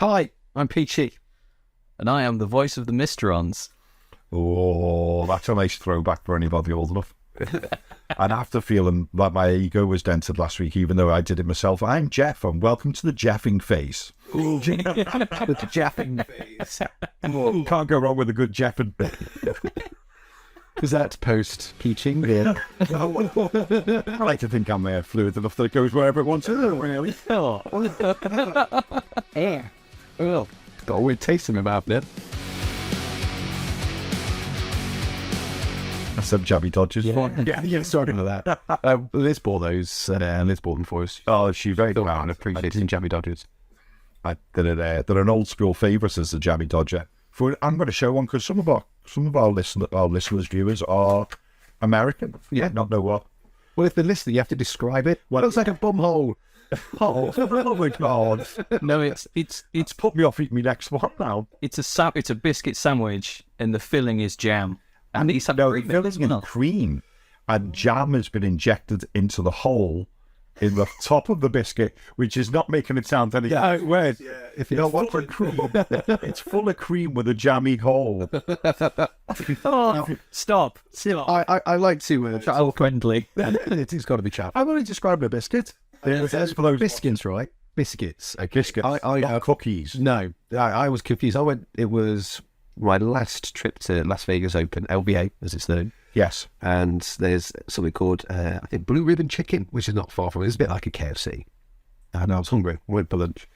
Hi, I'm Peachy, and I am the voice of the Mysterons. Oh, that's a nice throwback for anybody old enough. And after feeling that my ego was dented last week, even though I did it myself, I'm Jeff, and welcome to the Jeffing phase. The Jeffing phase. Can't go wrong with a good Jeffing. Is that post Peaching? Yeah. I like to think I'm fluid enough that it goes wherever it wants to, really. Yeah. Well, got a weird taste in my mouth there. That's some jabby dodges. Yeah, sorry for that. Liz bought those, Liz bought them for us. Oh, she's very I proud. appreciate it in Jammy Dodgers. They're an old school favourite as the Jammy Dodger. I'm going to show one because some of our listeners, viewers are American. Yeah. Not know what. Well, if they're listening, you have to describe it. Well, it looks like a bum hole. Oh my God! No, it's Put me off eating my next one now. it's a biscuit sandwich, and the filling is jam. And it's The filling is cream, and jam has been injected into the hole in the top of the biscuit, which is not making it sound any weird. Yeah, if you don't want for cream, it's full of cream with a jammy hole. Stop. I like to child friendly. It's got to be chat. I've only described a biscuit. There's for those biscuits, right? Biscuits. biscuits, not cookies. No, I was confused. It was my last trip to Las Vegas Open, LVA as it's known. Yes. And there's something called, I think, Blue Ribbon Chicken, which is not far from it. It's a bit like a KFC. And I was hungry, went for lunch.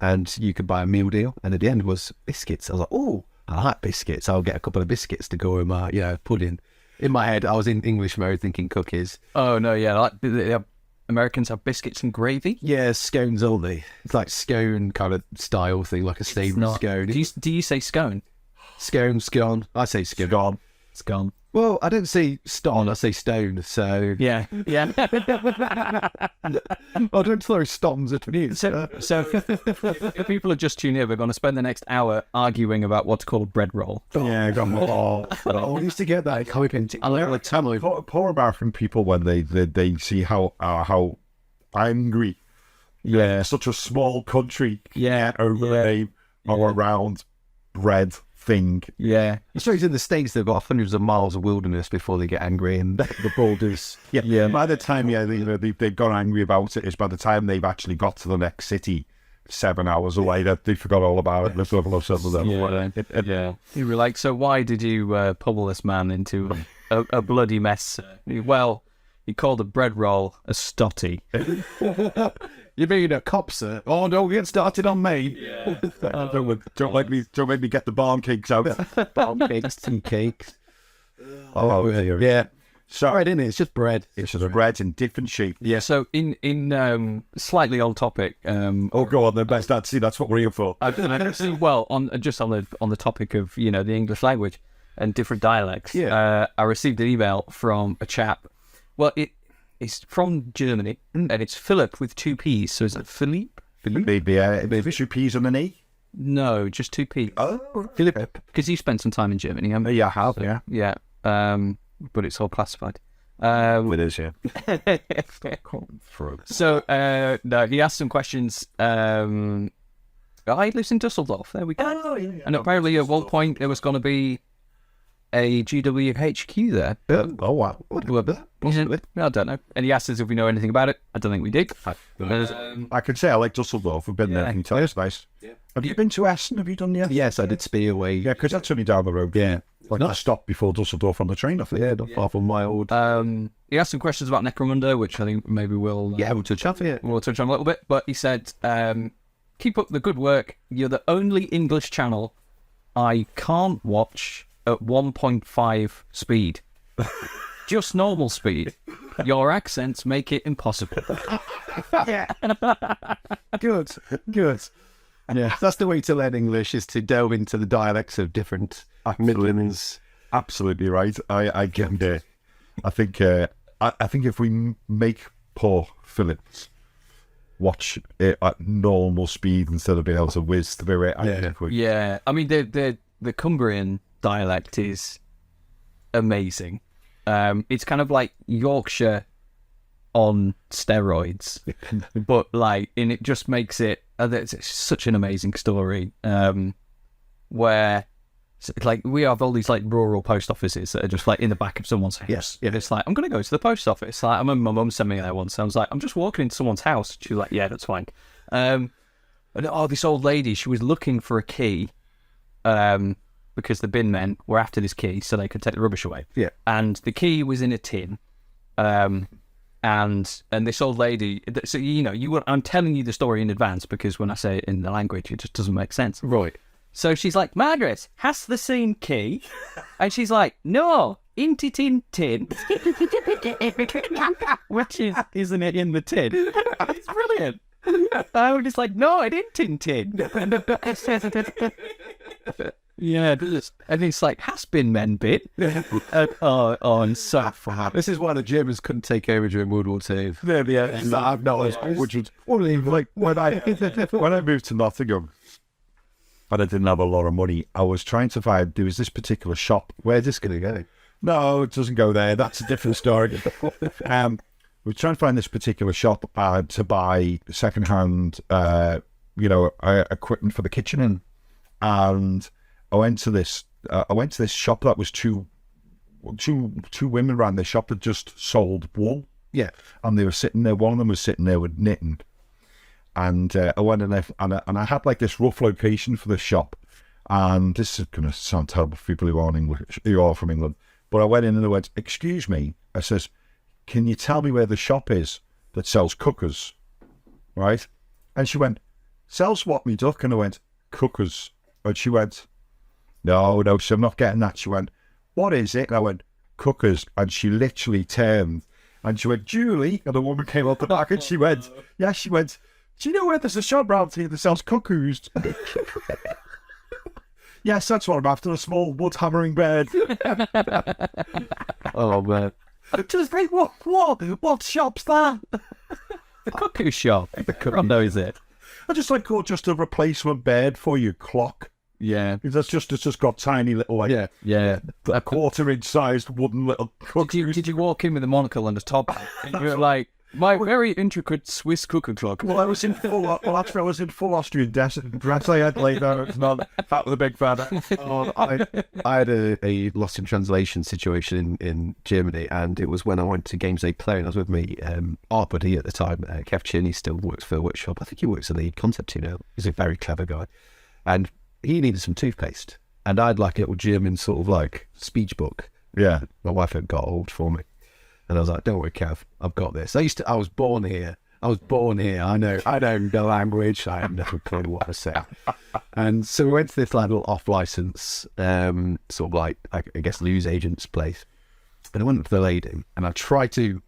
And you could buy a meal deal. And at the end was biscuits. I was like, oh, I like biscuits. I'll get a couple of biscuits to go in my, pudding. In my head, I was in English mode thinking cookies. Oh, no, yeah. Like, the Americans have biscuits and gravy. Yeah, scones only. It's like scone kind of style thing, like a savoury scone. Do you say scone? Scone. I say scone. Scone. Well, I don't say stone, I say stone, so... Yeah. I don't throw stones at me. So if people are just tuning in, we're going to spend the next hour arguing about what's called a bread roll. Yeah, got my I used to get that. Poor American people when they see how angry such a small country around bread thing. Yeah. It's strange in the States they've got hundreds of miles of wilderness before they get angry and the borders. Yeah. By the time they've got angry about it, is by the time they've actually got to the next city 7 hours away that they forgot all about it. Yeah. You were like, so why did you pummel this man into a bloody mess? Well, he called a bread roll a stotty. You mean a cop, sir? Oh, don't get started on me. Yeah. Don't make me get the barn cakes out. Barn cakes, tea cakes. Yeah. So Bread, isn't it? It's just bread. it's just bread in different shape. Yeah. So in slightly on topic. Go on then, best. That's what we're here for. Well, on the topic of the English language and different dialects. Yeah. I received an email from a chap. Well, it's from Germany and it's Philip with two P's. So is it Philippe? Maybe 2 P's and an E. No, just two P's. Oh, Philip, because you spent some time in Germany. Haven't you? yeah, I have. Yeah, Yeah. But it's all classified. it is. Yeah. So no, he asked some questions. He lives in Dusseldorf. There we go. Oh, yeah. And apparently, at one point, there was going to be a GWHQ there. Oh wow. I don't know. And he asked us if we know anything about it. I don't think we did. I can say I like Dusseldorf. I've been there a few times. It's nice. Yeah. Have you been to Essen? Have you done yet? Yes, I did Spear away. Yeah, because that's only down the road. Yeah. Like I stopped before Dusseldorf on the train, I think. Yeah, not far from my old... He asked some questions about Necromunda, which I think maybe we'll touch on it. We'll touch on a little bit. But he said, keep up the good work. You're the only English channel I can't watch at 1.5 speed. Just normal speed. Your accents make it impossible. Good. Yeah, that's the way to learn English, is to delve into the dialects of different Midlands. Absolutely right. I get there. I think if we make poor Philip watch it at normal speed instead of being able to whiz through it, Yeah. I mean, the Cumbrian dialect is amazing. It's kind of like Yorkshire on steroids, but like, and it just makes it. It's such an amazing story. Where like we have all these like rural post offices that are just like in the back of someone's house. Yes. Yeah. It's like, I'm gonna go to the post office. Like, my mum sent me there once. I was like, I'm just walking into someone's house. She was like, yeah, that's fine. And this old lady, she was looking for a key, because the bin men were after this key so they could take the rubbish away. Yeah. And the key was in a tin. And this old lady, so I'm telling you the story in advance because when I say it in the language, it just doesn't make sense. Right. So she's like, Margaret, has the same key? And she's like, no, inti tin tin. Which is, isn't it in the tin? It's brilliant. I was just like, no, it ain't tin tin. Yeah, and it's like, has been men bit. And so far. This is why the Germans couldn't take over during World War II. Yeah. I've noticed. Which was like when I moved to Nottingham and I didn't have a lot of money, I was trying to find, there was this particular shop. Where's this going to go? No, it doesn't go there. That's a different story. We were trying to find this particular shop to buy secondhand, equipment for the kitchen in, and I went to this shop that was two women ran this shop that just sold wool. Yeah, and they were sitting there. One of them was sitting there with knitting, and I went in there, and I had like this rough location for the shop. And this is going to sound terrible for people who aren't English, who are from England. But I went in and I went, "Excuse me," I says, "Can you tell me where the shop is that sells cookers?" Right? And she went, "Sells what, me duck?" And I went, "Cookers." And she went, No, so I'm not getting that. She went, "What is it?" And I went, "Cookers." And she literally turned and she went, "Julie." And the woman came up the back and she went, "Yeah," she went, "Do you know where there's a shop round here that sells cuckoos?" "Yes, that's what I'm after, a small wood hammering bed." Oh, man. Just think, what shop's that? The cuckoo shop. The cuckoo, is it? I just like called just a replacement bed for your clock. Yeah. It's just got tiny little, like, Yeah. a quarter-inch sized wooden little cuckoos. Did you walk in with a monocle and a top hat? And you were like, my very intricate Swiss cuckoo clock. Well, I was in full Austrian dress. I had laid out. It's not fat with a big feather. I had a lost in translation situation in Germany, and it was when I went to Games Day Play, and I was with me, our buddy at the time, Kev Chin. He still works for a workshop. I think he works at the Concept team now. He's a very clever guy. And he needed some toothpaste. And I'd like a little German sort of like speech book. Yeah. My wife had got old for me. And I was like, "Don't worry, Kev, I've got this." I was born here. I know the language. I have no clue what to say. And so we went to this little off-license, sort of like, I guess, news agent's place. And I went up to the lady, and I tried to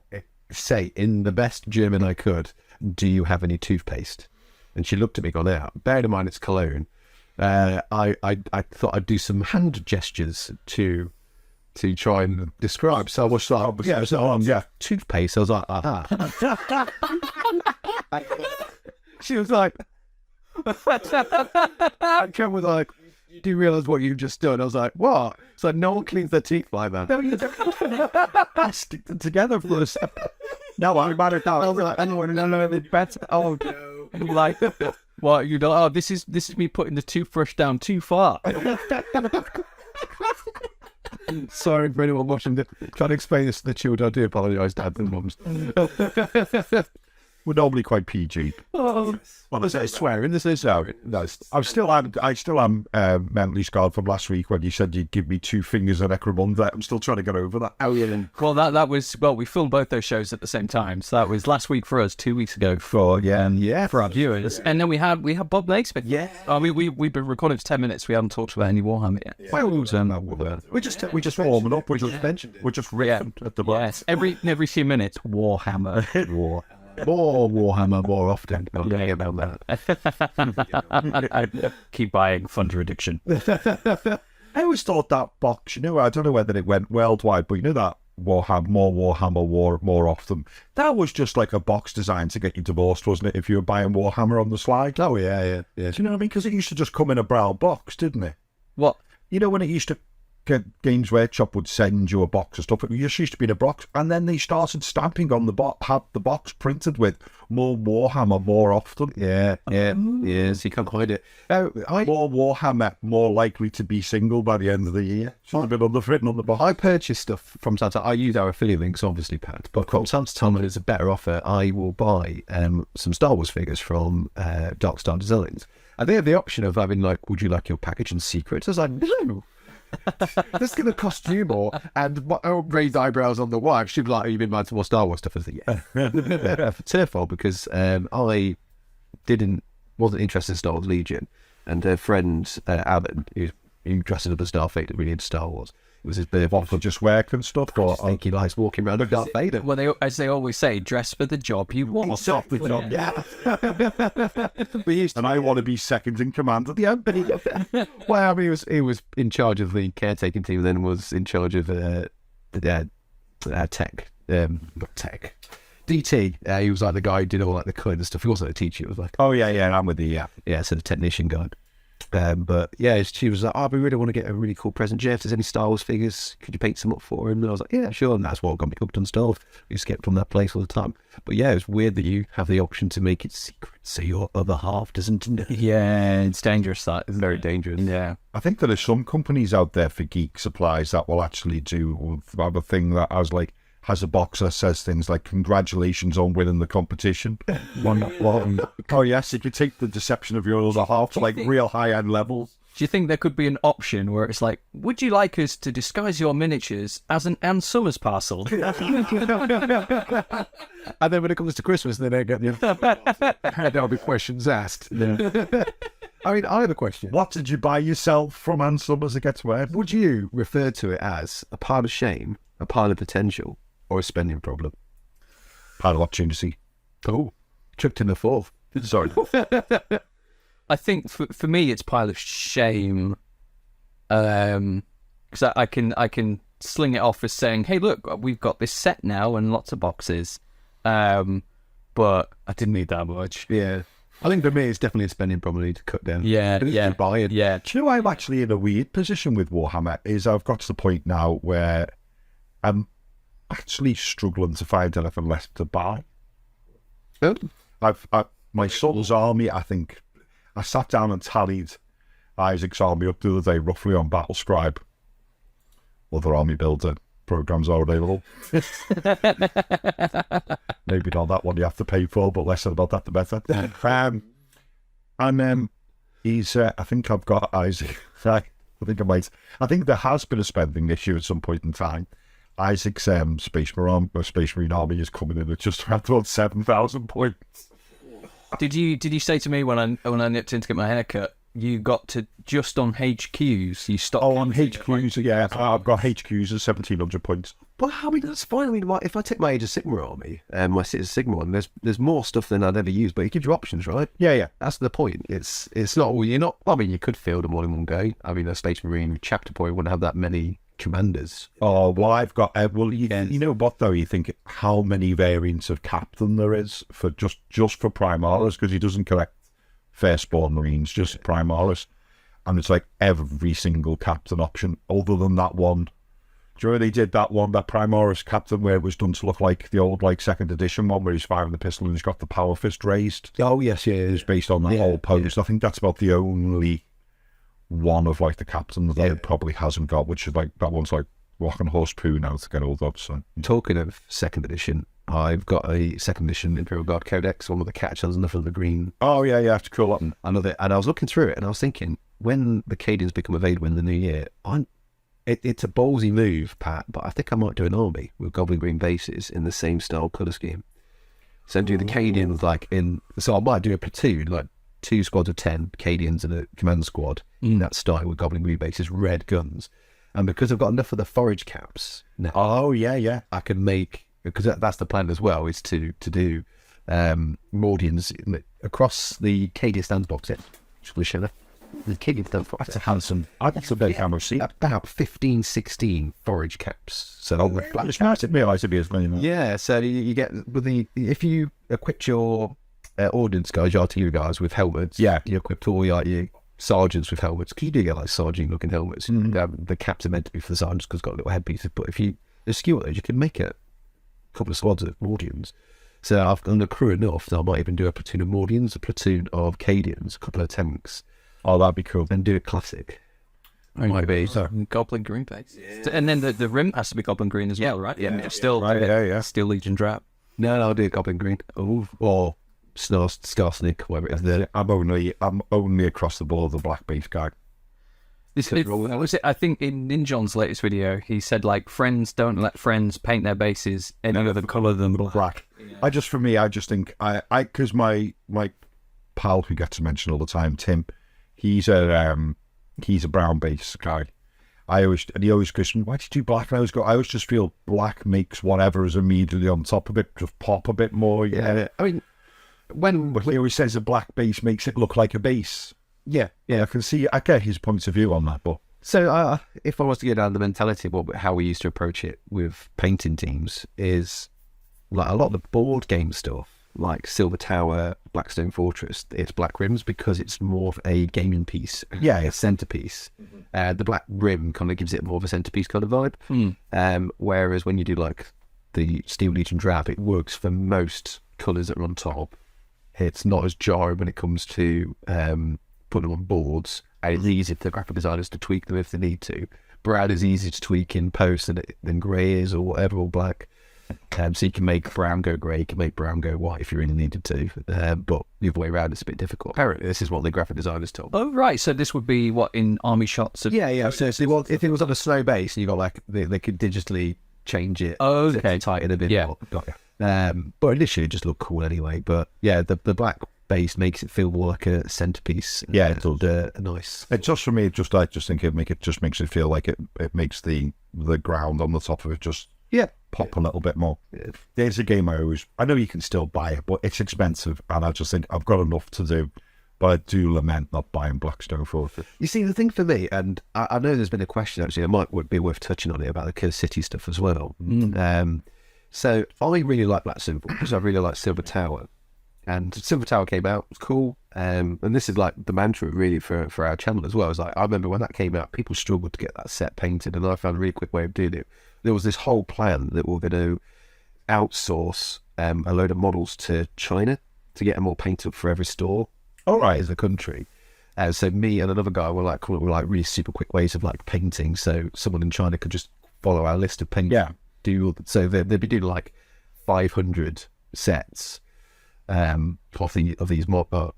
say in the best German I could, "Do you have any toothpaste?" And she looked at me, gone out. Bearing in mind it's Cologne, I thought I'd do some hand gestures to try and describe. So I was like, toothpaste. I was like, aha. She was like, and Ken was like, "Do you realise what you've just done?" I was like, "What?" It's like, no one cleans their teeth like that. No, you don't. Stick them together for us. No, I'm mad at that. I was like, "I don't want to know any better." Oh, no. Like, what, you know, this is me putting the toothbrush down too far. Sorry for anyone watching. Trying to explain this to the children. I do apologise, dads and mums. We're normally quite PG. Well, there's no swearing. There's no swearing. No, I still am mentally scarred from last week when you said you'd give me 2 fingers of Necromunda. I'm still trying to get over that. Oh, yeah. Well, that was, we filmed both those shows at the same time. So that was last week for us, 2 weeks ago for our viewers. And then we had Bob Naismith. Yeah. I mean, we've been recording for 10 minutes. We haven't talked about any Warhammer yet. Yeah. Well, we're just warming up. We're just riffing at the moment. Yes. Every few minutes, Warhammer. More Warhammer, more often. Yeah, about that. Keep buying Thunder Addiction. I always thought that box, I don't know whether it went worldwide, but that Warhammer, more often. That was just like a box designed to get you divorced, wasn't it? If you were buying Warhammer on the slide. Oh, yeah. Do you know what I mean? Because it used to just come in a brown box, didn't it? What? When it used to Games Workshop would send you a box of stuff. It just used to be in a box, and then they started stamping on the box, had the box printed with more Warhammer more often. Yeah, so you can't hide it. More Warhammer, more likely to be single by the end of the year. Should have been written on the box. I purchase stuff from time to time. I use our affiliate links, obviously, Pat, but from time to time when it's a better offer, I will buy some Star Wars figures from Dark Star Designs. And they have the option of having, like, would you like your package in secret? I was like, no. That's going to cost you more. And I raised eyebrows on the wife. She'd be like, you've been buying some more Star Wars stuff. I was like, yeah. It's her fault because I wasn't interested in Star Wars Legion. And her friend, Alan, who dressed up as Darth Vader, really into Star Wars. It was his birthday. Waffle just work and stuff. I think he likes walking around with Darth Vader. Well, as they always say, dress for the job you want. Exactly. Yeah. And I want to be second in command of the Emperor. Well, I mean, he was in charge of the caretaking team, then was in charge of the tech, not tech. DT. He was like the guy who did all like the kind of stuff. He wasn't a teacher. It was like, oh yeah, I'm with you. Yeah, so the technician guy. But yeah, she was like, we really want to get a really cool present. Jeff, if there's any Star Wars figures, could you paint some up for him? And I was like, yeah, sure. And that's what got me hooked on Star Wars. We used to get from that place all the time. But yeah, it's weird that you have the option to make it secret so your other half doesn't know. Yeah, it's dangerous. That is Very dangerous. Yeah. I think there are some companies out there for geek supplies that will actually do have a thing that I was like, has a box that says things like, congratulations on winning the competition. Oh yes, you could take the deception of your other half to like real high-end levels. Do you think there could be an option where it's like, would you like us to disguise your miniatures as an Ann Summers parcel? And then when it comes to Christmas, they don't get there'll be questions asked. Yeah. I mean, I have a question. What did you buy yourself from Ann Summers that gets weird? Would you refer to it as a pile of shame, a pile of potential, or a spending problem? Pile of opportunity. Oh, tricked in the fourth. Sorry. I think for me it's pile of shame, because I can sling it off as saying, hey look, we've got this set now and lots of boxes, but I didn't need that much. Yeah, I think for me it's definitely a spending problem. I need to cut down. Yeah. Buy it. Yeah. Do you know I'm actually in a weird position with Warhammer? Is I've got to the point now where I'm actually struggling to find anything left to buy. Oh. My son's army, I think. I sat down and tallied Isaac's army up the other day, roughly on Battlescribe. Other army builder programs are available. Maybe not that one you have to pay for, but less about that the better. He's, I think I've got Isaac. I think there has been a spending issue at some point in time. Isaac's Space Marine army is coming in at just around 7,000 points. Did you say to me when I nipped in to get my hair cut, you got to just on HQs, you stopped? Oh, on HQs, yeah. I've got HQs at 1,700 points. Well, I mean, that's fine. I mean, if I take my Age of Sigmar army, my City of Sigmar one, there's more stuff than I'd ever use, but it gives you options, right? Yeah. That's the point. It's not, well, you're not, I mean, you could field them all in one go. I mean, a Space Marine chapter point wouldn't have that many commanders. Oh, well, I've got, you know what though, you think how many variants of Captain there is for just for Primaris, because he doesn't collect Firstborn Marines, just Primaris. And it's like every single Captain option, other than that one. Do you know they did that one, that Primaris Captain, where it was done to look like the old, like, 2nd edition one, where he's firing the pistol and he's got the power fist raised? Oh, yes, yeah. It's based on that whole pose. I think that's about the only one of, like, the Captains that it probably hasn't got, which is, like, that one's, like, rocking horse poo now to get old up, so. Talking of 2nd edition, I've got a 2nd edition Imperial Guard Codex, one with the catchers and the green. Oh, yeah, it's cool. And I was looking through it and I was thinking, when the Cadians become available in the new year, it's a ballsy move, Pat, but I think I might do an army with Goblin Green bases in the same style colour scheme. So do the Cadians so I might do a platoon, like 2 squads of 10 Cadians and a command squad in that style with Goblin Green bases, red guns. And because I've got enough of the forage caps now, I can make, because that's the plan as well, is to do Mordians across the Cadian stands box set. Just want to show that. The Cadian stands box That's a handsome, that's a big hammer seat. About 15, 16 forage caps. So I didn't realise it'd be as many. Yeah, so you get, if you equip your ordnance guys, your artillery guys with helmets, you equip all your sergeants with helmets. You do get like sergeant-looking helmets. The caps are meant to be for the sergeants because it's got little headpieces. But if you skew those, you can make a couple of squads of Mordians. So I've done a crew enough that I might even do a platoon of Mordians, a platoon of Cadians, a couple of tanks. Oh, that'd be cool. And do a classic. Might be. So, Goblin green base. Yeah. And then the rim has to be goblin green as well, right? Yeah. Still, right, yeah. Still Legion drab. No, I'll do a goblin green. Ooh. Or Skarsnik, whatever it is. Yeah, I'm only across the board the black base guy. Was it? I think in Ninjon's latest video, he said like friends don't let friends paint their bases any other colour than black. Yeah. I just think because my pal who gets mentioned all the time, Tim, he's a brown base guy. He always goes, why did you do black? And I always just feel black makes whatever is immediately on top of it just pop a bit more. Yeah. I mean, but he always says a black base makes it look like a base. Yeah. I get his point of view on that, but so if I was to go down the mentality of how we used to approach it with painting teams is like a lot of the board game stuff, like Silver Tower, Blackstone Fortress, it's black rims because it's more of a gaming piece, a centerpiece. The black rim kind of gives it more of a centerpiece kind of vibe. Whereas when you do like the Steel Legion drab, it works for most colours that are on top. It's not as jarring when it comes to putting them on boards, and it's easy for the graphic designers to tweak them if they need to. Brown is easy to tweak in post than grey is, or whatever, or black. So you can make brown go grey, you can make brown go white if you really needed to. But the other way around, it's a bit difficult. Apparently, this is what the graphic designers told me. Oh, right. So this would be what in army shots? Yeah. So if it was on a slow base and you got like, they could digitally change it. Oh, okay. Tighten a bit more. Got you. But initially it just looked cool anyway. But yeah, the black base makes it feel more like a centerpiece. Yeah, it does. Nice. It just for me, I just think it makes it feel like it makes the ground on the top of it just pop a little bit more. Yeah. There's a game I know you can still buy it, but it's expensive, and I just think I've got enough to do. But I do lament not buying Blackstone Fortress. You see, the thing for me, and I know there's been a question actually, would be worth touching on it about the Curse City stuff as well. So I really like Blackstone Fortress. I really like Silver Tower. And Silver Tower came out, it was cool. And this is like the mantra really for our channel as well. It's like, I remember when that came out, people struggled to get that set painted, and I found a really quick way of doing it. There was this whole plan that we're going to outsource a load of models to China to get them all painted for every store. All right. As a country. So me and another guy were like coming up with like really super quick ways of like painting, so someone in China could just follow our list of paints. Yeah. So they'd be doing like 500 sets of these to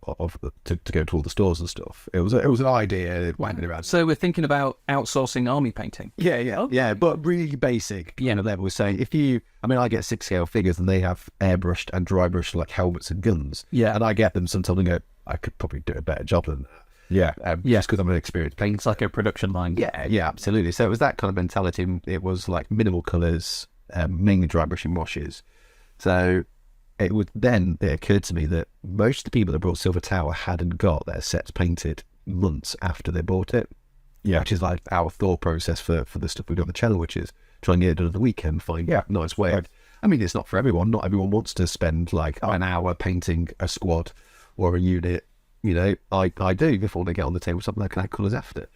go to all the stores and stuff. It was an idea wanging around. So we're thinking about outsourcing army painting. Yeah, but really basic piano level. So I get 6-scale figures and they have airbrushed and dry brushed like helmets and guns. Yeah, and I get them sometimes and go, I could probably do a better job than that. Yeah, just because I'm an experienced painter. It's like a production line. Yeah, absolutely. So it was that kind of mentality. It was like minimal colours, mainly dry brushing washes. So it occurred to me that most of the people that bought Silver Tower hadn't got their sets painted months after they bought it. Yeah, which is like our thought process for the stuff we do on the channel, which is try and get it done on the weekend, find a nice way. Right. I mean, it's not for everyone. Not everyone wants to spend like an hour painting a squad or a unit. I do before they get on the table something that can add colours after.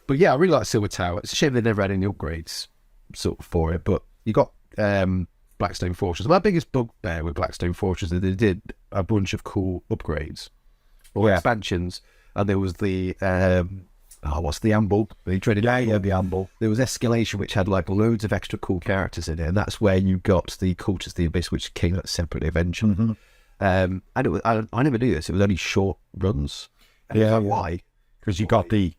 But yeah, I really like Silver Tower. It's a shame they never had any upgrades sort of for it. But you got Blackstone Fortress. My biggest bugbear with Blackstone Fortress is they did a bunch of cool upgrades or expansions, and there was the what's the Amble? The dreaded the Amble. There was Escalation, which had like loads of extra cool characters in it, and that's where you got the Cultist of the Abyss, which came out separately eventually. Mm-hmm. And I never knew this. It was only short runs. Yeah, why? Because you got the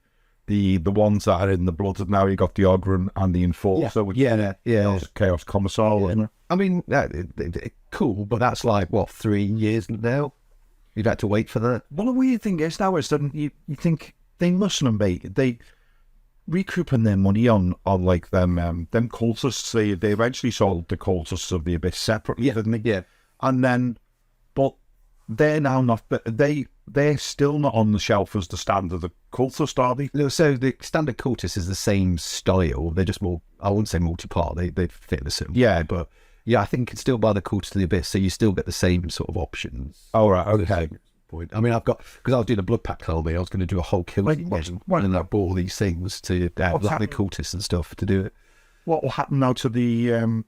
ones that are in the Blood, and now you got the Ogryn and the Enforcer. Chaos Commissar. Wasn't it? I mean, cool, but that's like what 3 years now. You'd have to wait for that. Well, the weird thing is now is that you think they mustn't have made they recouping their money on like them cultists. They eventually sold the Cultists of the Abyss separately, didn't they? Yeah, and then. But they're now not. They're still not on the shelf as the standard of Cultist, are they? No, so the standard Cultist is the same style. They're just more. I wouldn't say multi-part. They fit the same. Yeah, but yeah, I think you can still buy the Cultist of the Abyss, so you still get the same sort of options. Oh right, okay. point. I mean, because I was doing a blood pack army, I was going to do a whole kill and I bought all these things to like the cultists and stuff to do it. What will happen now to the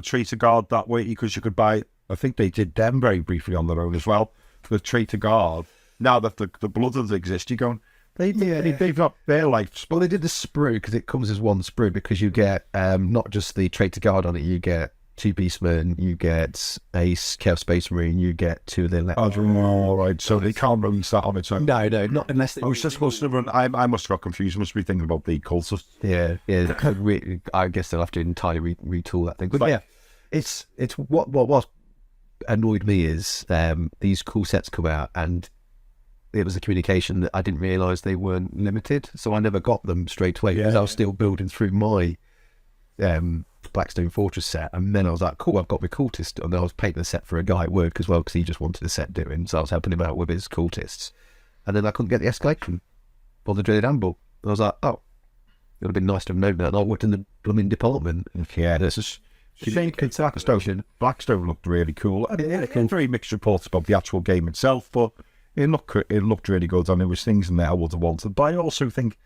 traitor guard that way? Because you could buy, I think they did them very briefly on their own as well. The traitor guard, now that the blooders exist, you're going, they've got their life. Well, they did the sprue because it comes as one sprue because you get not just the traitor guard on it, you get 2 beastmen, you get a Chaos Space Marine, you get 2 of the all right, so they can't run that on its own. No, not unless they... I was just supposed to run. I must have got confused. Must be thinking about the cultists. Yeah. I guess they'll have to entirely retool that thing. But yeah, it's what annoyed me is these cool sets come out and it was a communication that I didn't realise they weren't limited, so I never got them straight away because I was still building through my Blackstone Fortress set, and then I was like, cool, I've got my cultist, and then I was painting the set for a guy at work as well because he just wanted a set doing, so I was helping him out with his cultists, and then I couldn't get the escalation for the Dreaded Amble. I was like, oh, it would have been nice to have known that, and I worked in the blooming department. Yeah, this is Blackstone looked really cool. I mean, very mixed reports about the actual game itself, but it looked really good, and there was things in there I would have wanted. But I also think,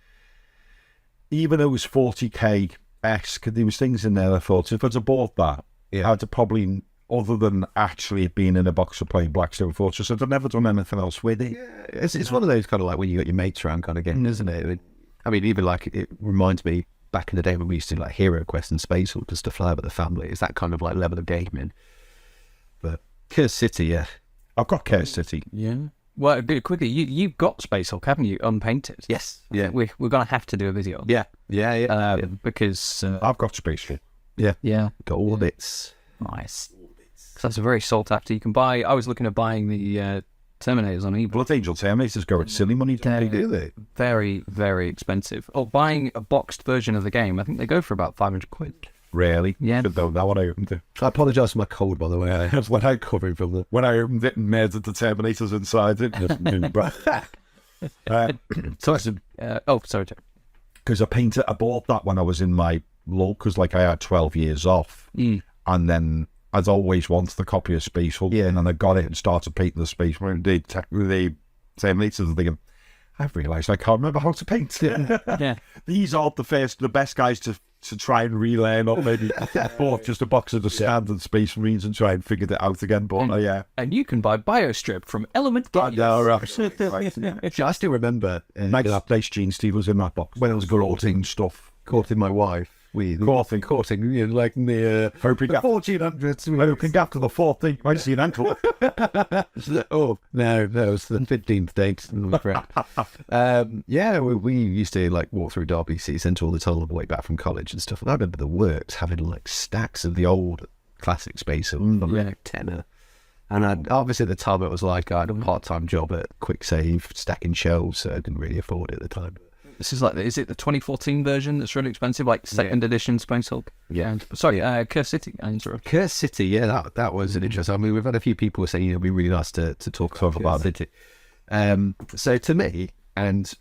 even though it was 40k-esque, there was things in there I thought, if I'd have bought that, I'd have probably, other than actually being in a box of playing Blackstone Fortress, I'd have never done anything else with it. Yeah, it's one of those kind of like when you got your mates around kind of game, isn't it? I mean, even like, it reminds me back in the day when we used to do like Hero Quest and Space Hulk and stuff like that with the family. It's that kind of like level of gaming. But Curse City, yeah. I've got Curse City. Yeah. Well, quickly, you've got Space Hulk, haven't you? Unpainted. Yes. Yeah. We're going to have to do a video. Yeah. Because I've got Space Hulk. Yeah. Got all the bits. Nice. Because that's a very sought after. You can buy. I was looking at buying the Terminators on eBay. Blood Angel Terminators go at silly money. Do they? Very, very expensive. Or buying a boxed version of the game, I think they go for about 500 quid. Really? Yeah. Should know that when I opened it. I apologise for my cold, by the way. That's what I'm covering from the... When I opened it and murdered the Terminators inside it. Sorry. Because I bought that when I was in my lull, because like I had 12 years off. And then I'd always wanted a copy of Space Hulk. Yeah. And then I got it and started painting the Space Marine. The Terminators and thinking, I've realised I can't remember how to paint. Yeah. These are the best guys to try and relearn, or maybe bought just a box of the standard Space Marines and try and figure it out again. But yeah. And you can buy Biostrip from Element Games. I still remember nice Gene Steelers in that box. when I was courting courting my wife. Courting, you know, like in the 1400s. Hoping after the 14th, I see an ankle. Oh, no, it was the 15th date. We used to like walk through Derby City Centre all the time on the way back from college and stuff. And I remember the works having like stacks of the old classic Space Hulk, tenner. And obviously at the time it was like I had a part-time job at Quick Save stacking shelves, so I didn't really afford it at the time. This is like, is it the 2014 version that's really expensive, like second edition Space Hulk? Yeah. Sorry, Curse City. Curse City, yeah, that was an interesting. I mean, we've had a few people saying it'd be really nice to talk about City. So to me, and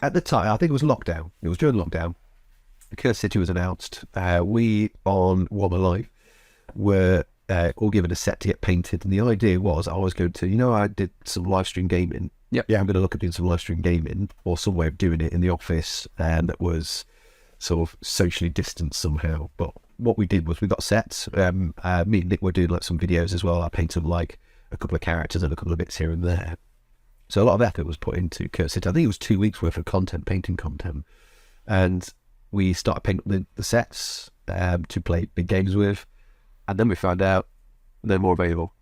at the time, I think it was lockdown. It was during lockdown. Curse City was announced. We on One Alive were all given a set to get painted, and the idea was I was going to, I did some live stream gaming. Yeah, I'm going to look at doing some live stream gaming or some way of doing it in the office, and that was sort of socially distanced somehow. But what we did was we got sets. Me and Nick were doing like some videos as well. I painted like a couple of characters and a couple of bits here and there. So a lot of effort was put into Curse City. I think it was 2 weeks worth of painting content, and we started painting the sets to play big games with, and then we found out they're more available.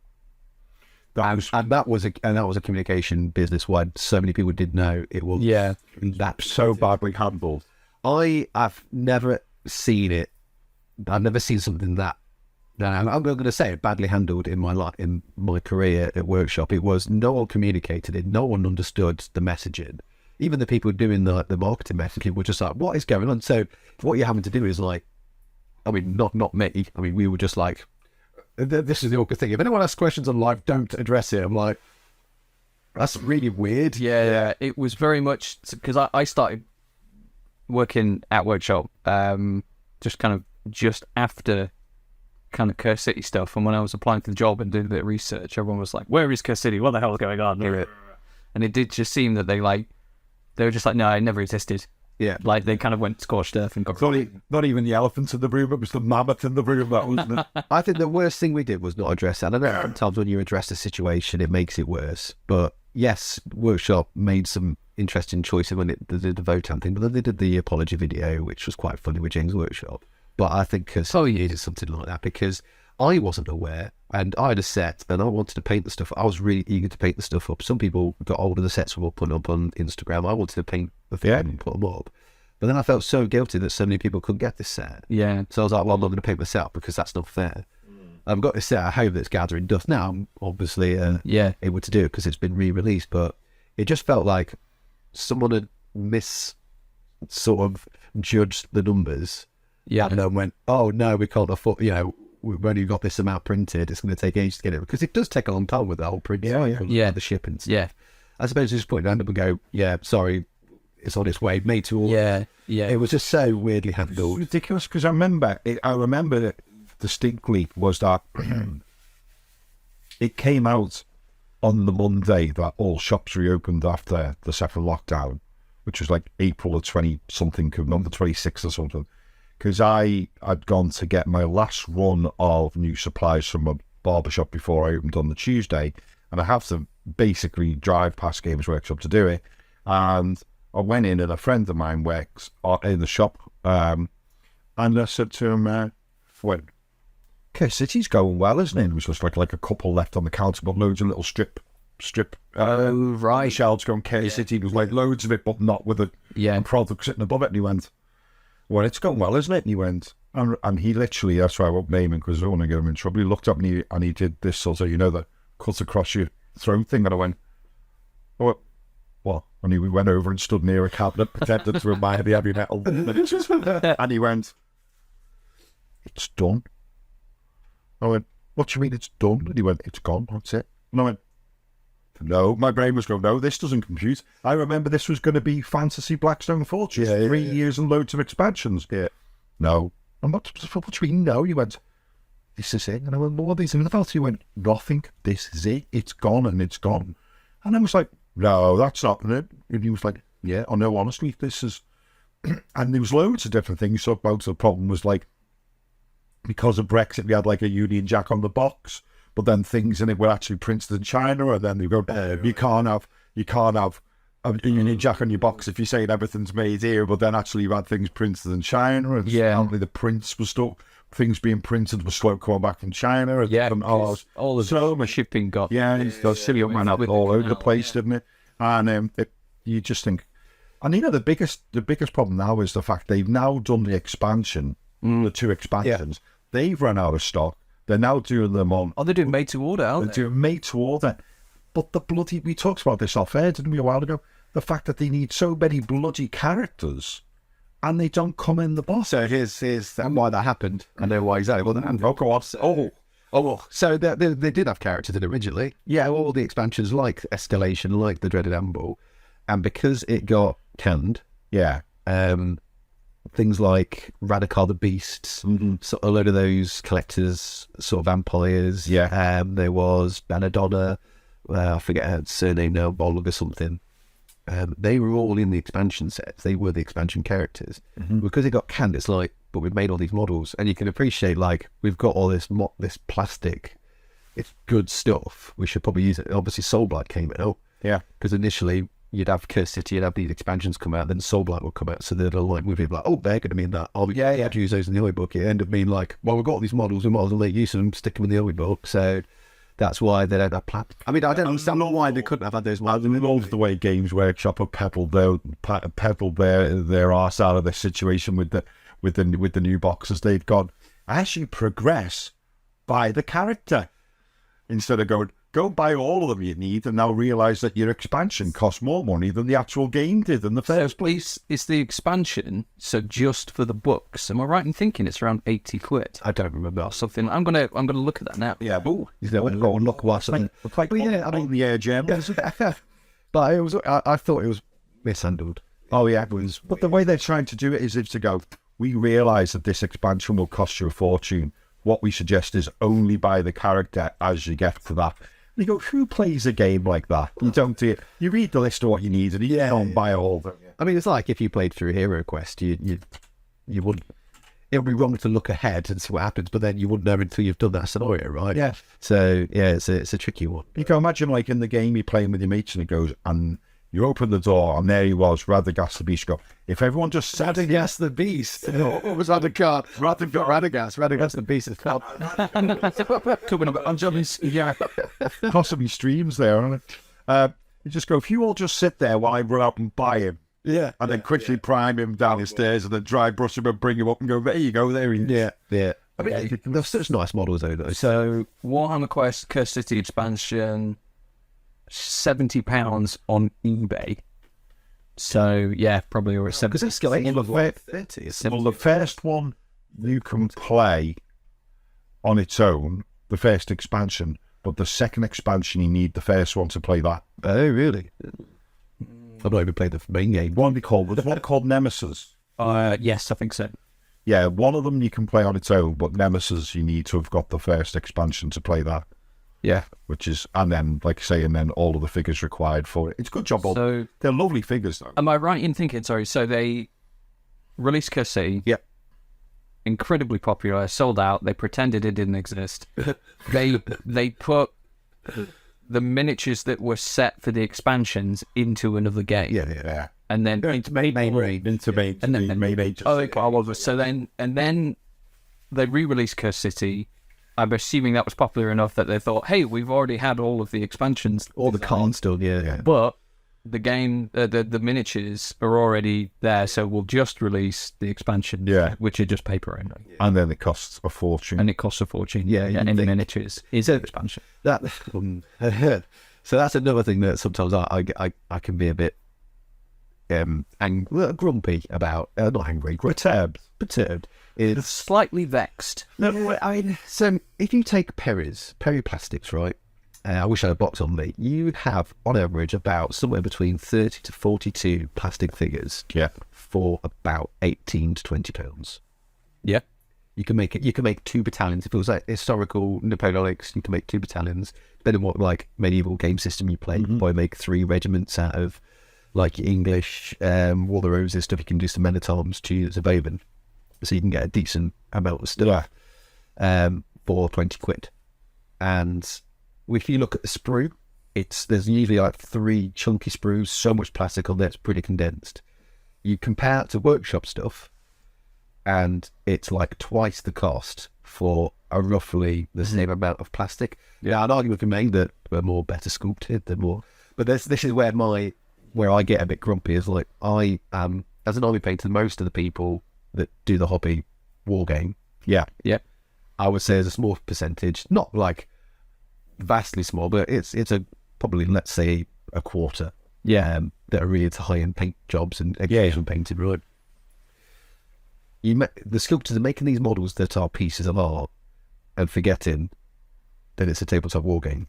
That was a communication business wide. So many people did know it was. Yeah, that's so badly handled. I've never seen it. I've never seen something that. I'm going to say it badly handled in my life, in my career at workshop. It was no one communicated it. No one understood the messaging. Even the people doing the marketing messaging were just like, "What is going on?" So what you're having to do is like, I mean, not me. I mean, we were just like. This is the awkward thing. If anyone asks questions on live, don't address it. I'm like, that's really weird. Yeah. It was very much because I started working at workshop just after kind of Curse City stuff. And when I was applying for the job and doing a bit of research, everyone was like, "Where is Curse City? What the hell is going on?" And it did just seem that they were just like, "No, it never existed." Yeah. Like they kind of went scorched earth and got Not even the elephant in the room, it was the mammoth in the room, that wasn't it? I think the worst thing we did was not address that. I know sometimes when you address a situation, it makes it worse. But yes, Workshop made some interesting choices when they did the Votan thing, but then they did the apology video, which was quite funny with James Workshop. But I think you needed something like that because I wasn't aware, and I had a set and I wanted to paint the stuff. I was really eager to paint the stuff up. Some people got hold of the sets were putting up on Instagram. I wanted to paint the thing and put them up. But then I felt so guilty that so many people couldn't get this set. Yeah. So I was like, well, I'm not going to paint my set up because that's not fair. I've got this set at home that's gathering dust. Now I'm obviously able to do it because it's been re-released, but it just felt like someone had sort of judged the numbers. Yeah. And then went, oh no, we can't afford, we've only got this amount printed. It's going to take ages to get it because it does take a long time with the whole print. Yeah. The shipping. Yeah. I suppose at this point, I end up and go, yeah, sorry, it's on its way, made to order. Yeah. It was just so weirdly handled. It's ridiculous because I remember it distinctly was that it came out on the Monday that all shops reopened after the second lockdown, which was like April of 20-something, number 26 or something. Because I had gone to get my last run of new supplies from a barbershop before I opened on the Tuesday, and I have to basically drive past Games Workshop to do it. And I went in, and a friend of mine works in the shop, and I said to him, "Okay, City's going well, isn't it?" It was just like a couple left on the counter, but loads of little strip right. shelves going K City. There was like loads of it, but not with a product sitting above it. And he went, "Well, it's going well, isn't it?" And he went, and he literally, that's why I won't name him because I don't want to get him in trouble. He looked up and he did this sort of, the cut across your throat thing. And I went, "Oh, what?" And we went over and stood near a cabinet, pretended to admire the heavy metal. And he went, "It's done." I went, "What do you mean it's done?" And he went, "It's gone, that's it." And I went, "No." My brain was going, "No, this doesn't compute. I remember this was going to be Fantasy Blackstone Fortress, 3 years and loads of expansions." Yeah. "No." And what do you mean, no? He went, "This is it." And I went, "Well, what are these in the vault?" He went, "Nothing. This is it. It's gone and it's gone." And I was like, "No, that's not it." And he was like, "Yeah, oh no, honestly, this is..." And there was loads of different things. So about the problem was like, because of Brexit, we had like a Union Jack on the box, but then things in it were actually printed in China, and then they go, you can't have a Union Jack on your box if you're saying everything's made here, but then actually you had things printed in China, and apparently the prints were stuck. Things being printed were slow coming back from China. And all of the shipping got... the city ran out all over the place, didn't it? And you just think... And the biggest problem now is the fact they've now done the expansion, the 2 expansions. Yeah. They've run out of stock. They're now doing them on... Oh, they're doing made to order, aren't they? They're doing made to order. But we talked about this off air, didn't we, a while ago? The fact that they need so many bloody characters and they don't come in the box. So here's why that happened. I know why exactly. Well, go on. So they did have characters in it originally. Yeah, all the expansions like Escalation, like the Dreaded Amble. And because it got canned, things like Radikar the Beasts, so a load of those collectors, sort of vampires. Yeah. There was Benadonna, I forget her surname now, Bolg or something. They were all in the expansion sets. They were the expansion characters. Because it got canned, it's like, but we've made all these models, and you can appreciate, like, we've got all this plastic. It's good stuff. We should probably use it. Obviously, Soulblight came out. Yeah. Because initially, you'd have Curse City, you'd have these expansions come out, then Soulblight would come out. So they'd like, we'd be like, oh, they're going to be in that. Oh, yeah, I'd use those in the OE book. It ended up being like, well, we've got all these models, we might as well make use of them, stick them in the OE book. So that's why they don't have plan. I mean, I don't understand why they couldn't have had those models. I love the way Games Workshop have peddled their arse out of this situation with the new boxes. They've gone, as you progress, buy the character. Instead of going, go buy all of them you need, and now realise that your expansion costs more money than the actual game did in the first place. It's the expansion, so just for the books. Am I right in thinking it's around 80 quid? I don't remember. Or something. I'm gonna look at that now. Yeah, but go and look what's something. But yeah, I mean the air gem. But it was. I thought it was mishandled. Oh yeah, it was. But the way they're trying to do it is to go, we realise that this expansion will cost you a fortune. what we suggest is only buy the character as you get to that. And you go, who plays a game like that? You don't do it. You read the list of what you need and you don't buy all of it. I mean, it's like if you played through Hero Quest, you wouldn't. It would be wrong to look ahead and see what happens, but then you wouldn't know until you've done that scenario, right? Yeah. So yeah, it's a tricky one. You can imagine, like in the game, you're playing with your mates, and it goes, and you open the door, and there he was, Radagast the Beast. Go, if everyone just sat in, Radagast the Beast. What was Radagast? Radagast the Beast is called. Coming up on Johnny's, possibly streams there, aren't it? You just go, if you all just sit there while I run out and buy him, and then quickly prime him down the stairs, and then dry brush him and bring him up and go, there you go, there he is. Yeah. I mean, they're such nice models, though. So, Warhammer Quest Curse City expansion, £70 on eBay. So, yeah, probably over 70. Because it's got 30. Well, the first one you can play on its own, the first expansion, but the second expansion you need the first one to play that. Oh, really? I've not even played the main game. One called Nemesis. Yes, I think so. Yeah, one of them you can play on its own, but Nemesis you need to have got the first expansion to play that. Yeah. Which is, and then, like I say, and then all of the figures required for it. It's a good job. So, they're lovely figures, though. Am I right in thinking, sorry, so they released Curse City. Yep. Incredibly popular, sold out. They pretended it didn't exist. They put the miniatures that were set for the expansions into another game. Yeah. And then Into main. So then they re-released Curse City. I'm assuming that was popular enough that they thought, hey, we've already had all of the expansions. All the cards still, yeah. But the game, the miniatures are already there, so we'll just release the expansions, which are just paper only. Yeah. And then it costs a fortune. And it costs a fortune, and the miniatures is an expansion. So that's another thing that sometimes I can be a bit grumpy about. Not angry, perturbed. It's slightly vexed. No, I mean, so if you take Perry Plastics, right? I wish I had a box on me. You have, on average, about somewhere between 30 to 42 plastic figures. Yeah. For about £18 to £20. Yeah. You can make 2 battalions. If it was like historical Napoleonics, you can make 2 battalions. Depending on what like medieval game system you play, you can probably make 3 regiments out of like your English War of the Roses stuff. You can do some men at arms to units of Oban, so you can get a decent amount of stuff for £20. And if you look at the sprue, there's usually like 3 chunky sprues, so much plastic on there, it's pretty condensed. You compare it to workshop stuff, and it's like twice the cost for a roughly the same amount of plastic. Yeah, an argument can be made that they're better sculpted, but this is where I get a bit grumpy. Is like I am, as an army painter, most of the people that do the hobby war game, I would say there's a small percentage, not like vastly small, but it's probably, let's say, a quarter that are really into high-end paint jobs and exhibition painting, right? The sculptors are making these models that are pieces of art and forgetting that it's a tabletop war game.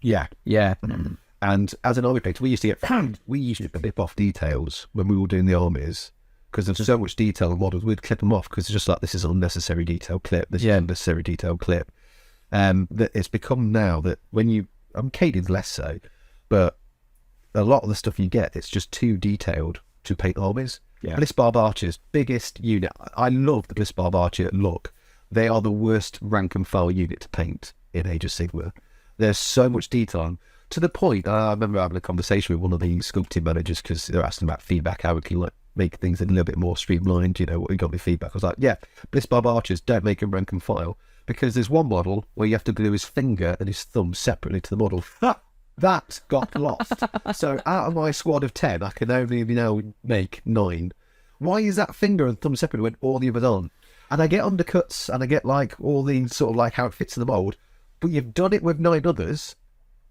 And as an army painter, we used to rip off details when we were doing the armies, because there's so much detail in models. We'd clip them off because it's just like, this is unnecessary detail clip, this is unnecessary detail clip. That it's become now that Cadian's less so, but a lot of the stuff you get, it's just too detailed to paint armies. Blissbarb Archers, biggest unit. I love the Blissbarb Archer look. They are the worst rank and file unit to paint in Age of Sigmar. There's so much detail on, to the point, I remember having a conversation with one of the sculpting managers because they're asking about feedback, how we can make things a little bit more streamlined, what you got me feedback. I was like, Blissbarb Archers, don't make them rank and file, because there's one model where you have to glue his finger and his thumb separately to the model. That got lost. So out of my squad of 10, I can only make 9. Why is that finger and thumb separate when all the others aren't? And I get undercuts and I get like all the sort of like how it fits in the mould, but you've done it with 9 others.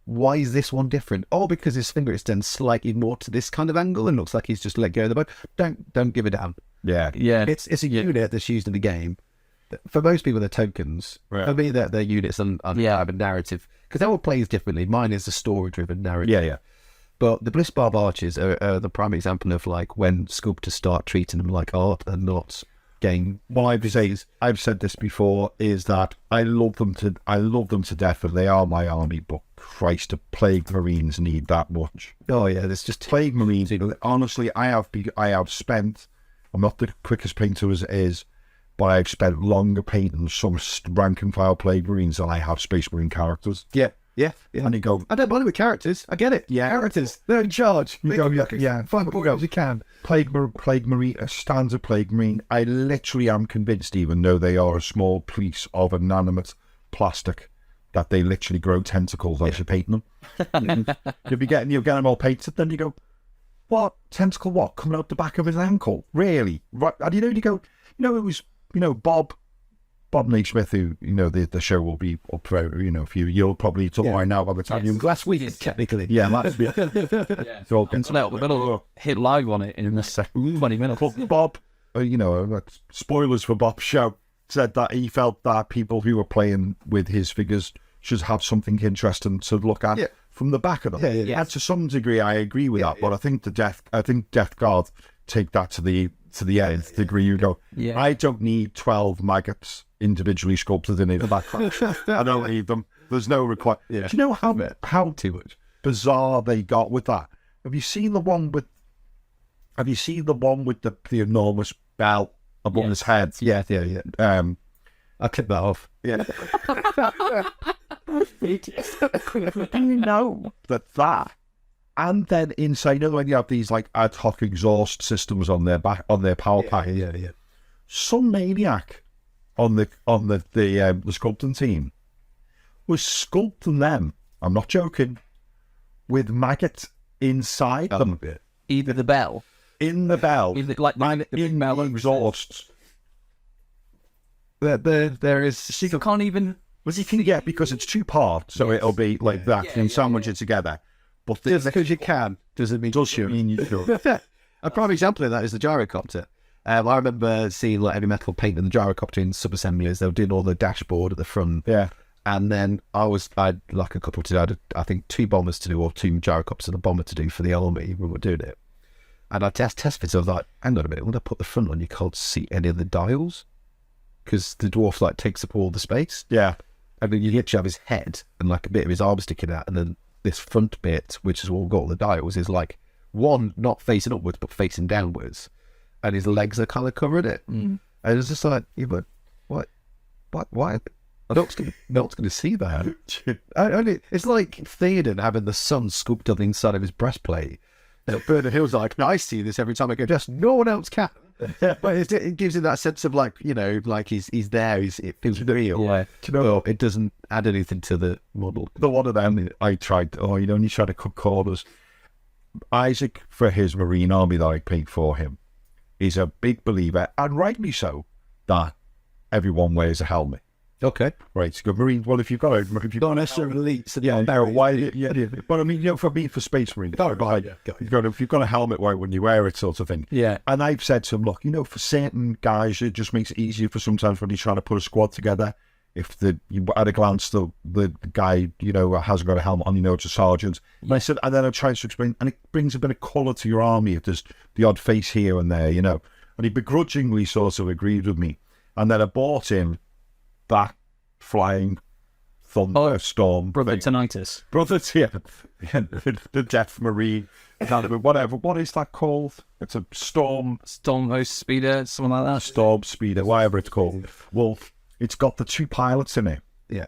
Why is this one different? Oh, because his finger extends slightly more to this kind of angle and looks like he's just let go of the bow. Don't give a damn. Yeah. It's a unit that's used in the game. For most people, they're tokens. Right. For me, they're units and have a narrative, because everyone plays differently. Mine is a story-driven narrative. But the Blissbarb Archers are the prime example of like when sculptors start treating them like art and not game. Well, I've said this before, is that I love them to death, and they are my army. But Christ, the Plague Marines need that much. Oh yeah, there's just Plague Marines. Honestly, I have spent. I'm not the quickest painter as it is, but I've spent longer painting some rank and file Plague Marines than I have Space Marine characters. yeah. And you go, I don't bother with characters. I get it. Yeah. Characters. They're in charge. You go, yeah. Find what you can. Plague Marine, a standard Plague Marine. I literally am convinced, even though they are a small piece of inanimate plastic, that they literally grow tentacles as you're painting them. You'll get them all painted, then you go, what? Tentacle what? Coming out the back of his ankle? Really? Right? And you go, it was, Bob Naismith, who, the show will be up for, a few, you'll probably talk right now by the time you... Last week, technically. Yeah, last week. So, We're going to hit live on it in a second, 20 minutes. Bob, spoilers for Bob's show, said that he felt that people who were playing with his figures should have something interesting to look at from the back of them. Yeah. And to some degree, I agree with that, but I think Death Guard take that to the nth degree. You go, I don't need 12 maggots individually sculpted in the background. I don't need them. There's no requirement. Yeah. Do you know how Too much. bizarre they got with that? Have you seen the one with the enormous bell above his head? Yeah. I'll clip that off. Yeah. You know that. And then inside, when you have these like ad hoc exhaust systems on their power pack, Yeah. some maniac on the sculpting team was sculpting them. I'm not joking. With maggots inside them, Either the bell, in the bell, either like the in bell exhausts. There is. You can't even. Well, you can get, because it's two parts, so it'll be like that and sandwich it together. But Just because you can doesn't mean you should. A prime example of that is the gyrocopter. I remember seeing like heavy metal painting the gyrocopter in sub-assemblies. They were doing all the dashboard at the front. Yeah. And then I'd like a couple to do. I had, I think 2 bombers to do, or 2 gyrocopters and a bomber to do for the army when we were doing it. And I test fits. I was like, hang on a minute, when I put the front on, you can't see any of the dials because the dwarf like takes up all the space. Yeah. And then you literally have his head and like a bit of his arm sticking out, and then this front bit, which is all got all the dials, is like one not facing upwards but facing downwards, and his legs are kind of covering it. And it's just like, but what? Why? No one's going to see that. It's like Theoden having the sun scooped on the inside of his breastplate. Bernard Hill's like, I see this every time I go dressed. No one else can. But it gives him that sense of like, like he's there. It feels real. Yeah. Do you know, it doesn't add anything to the model. the one of them I tried, you try to cut corners. Isaac, for his Marine army that I paint for him, is a big believer, and rightly so, that everyone wears a helmet. Okay. Right, so Marine. Well, if you've got necessarily elites. But I mean, for Space Marine, if you've got a helmet, why wouldn't you wear it, sort of thing? Yeah. And I've said to him, look, for certain guys, it just makes it easier for sometimes when you're trying to put a squad together. If you at a glance the guy hasn't got a helmet on, it's a sergeant. And I said, and then I tried to explain, and it brings a bit of colour to your army if there's the odd face here and there, And he begrudgingly sort of agreed with me, and then I bought him that flying thunderstorm Brother thing. Tinnitus. Brother, the Death Marine, whatever. What is that called? It's a storm Stormhost speeder, something like that. storm speeder, whatever it's called. Well, it's got the 2 pilots in it. Yeah.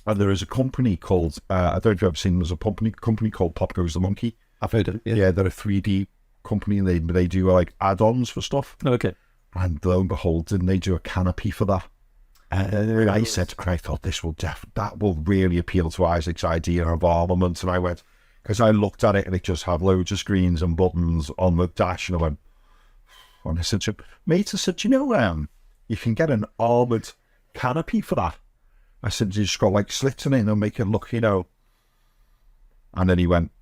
And there is a company called, I don't know if you've ever seen, there's a company called Pop Goes the Monkey. I've heard of it. Yeah, they're a 3D company, and they do like add-ons for stuff. Okay. And lo and behold, didn't they do a canopy for that? And I said, I thought that will really appeal to Isaac's idea of armament. And I went, because I looked at it and it just had loads of screens and buttons on the dash, and I went, and I said to him, mate, you can get an armoured canopy for that. I said, you just got like slits in it and make it look, And then he went,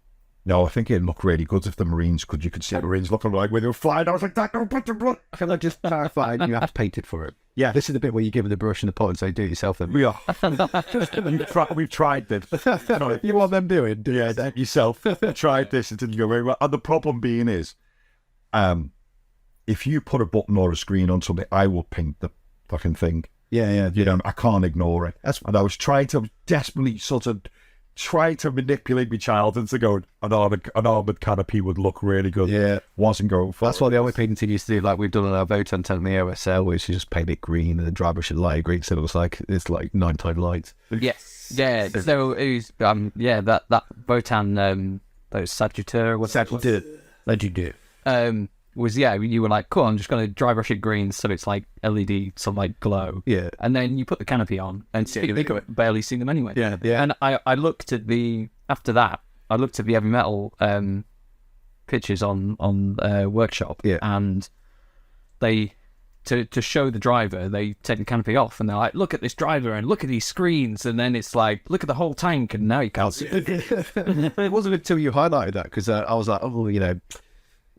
no, I think it'd look really good if the Marines you could see the Marines looking like when they were flying. I was like, Can I just clarify? You have to paint it for it. Yeah. This is the bit where you give him the brush and the pot and say, do it yourself then. We are. We've tried this. You want them doing? Do yourself. Tried this, it didn't go very well. And the problem being is, if you put a button or a screen on something, I will paint the fucking thing. Yeah. You know, I can't ignore it. And I was trying to desperately sort of try to manipulate my child into going, an armoured canopy would look really good. Yeah. Wasn't going for That's it. what the only painting used to do, like we've done on our Votan tent in the OSL, which you just paint it green and the dry brush it light green, so it looks like it's like nighttime lights. Yes. Yeah. So it was that Votan those Sagittaire was you were like, cool, I'm just gonna dry brush it green so it's like LED sunlight glow. Yeah. And then you put the canopy on and barely see them anyway. Yeah. And I looked at the heavy metal pictures on workshop. Yeah. And they to show the driver, they take the canopy off and they're like, look at this driver and look at these screens, and then it's like, look at the whole tank, and now you can't see it. It wasn't until you highlighted that, because I was like, oh, you know,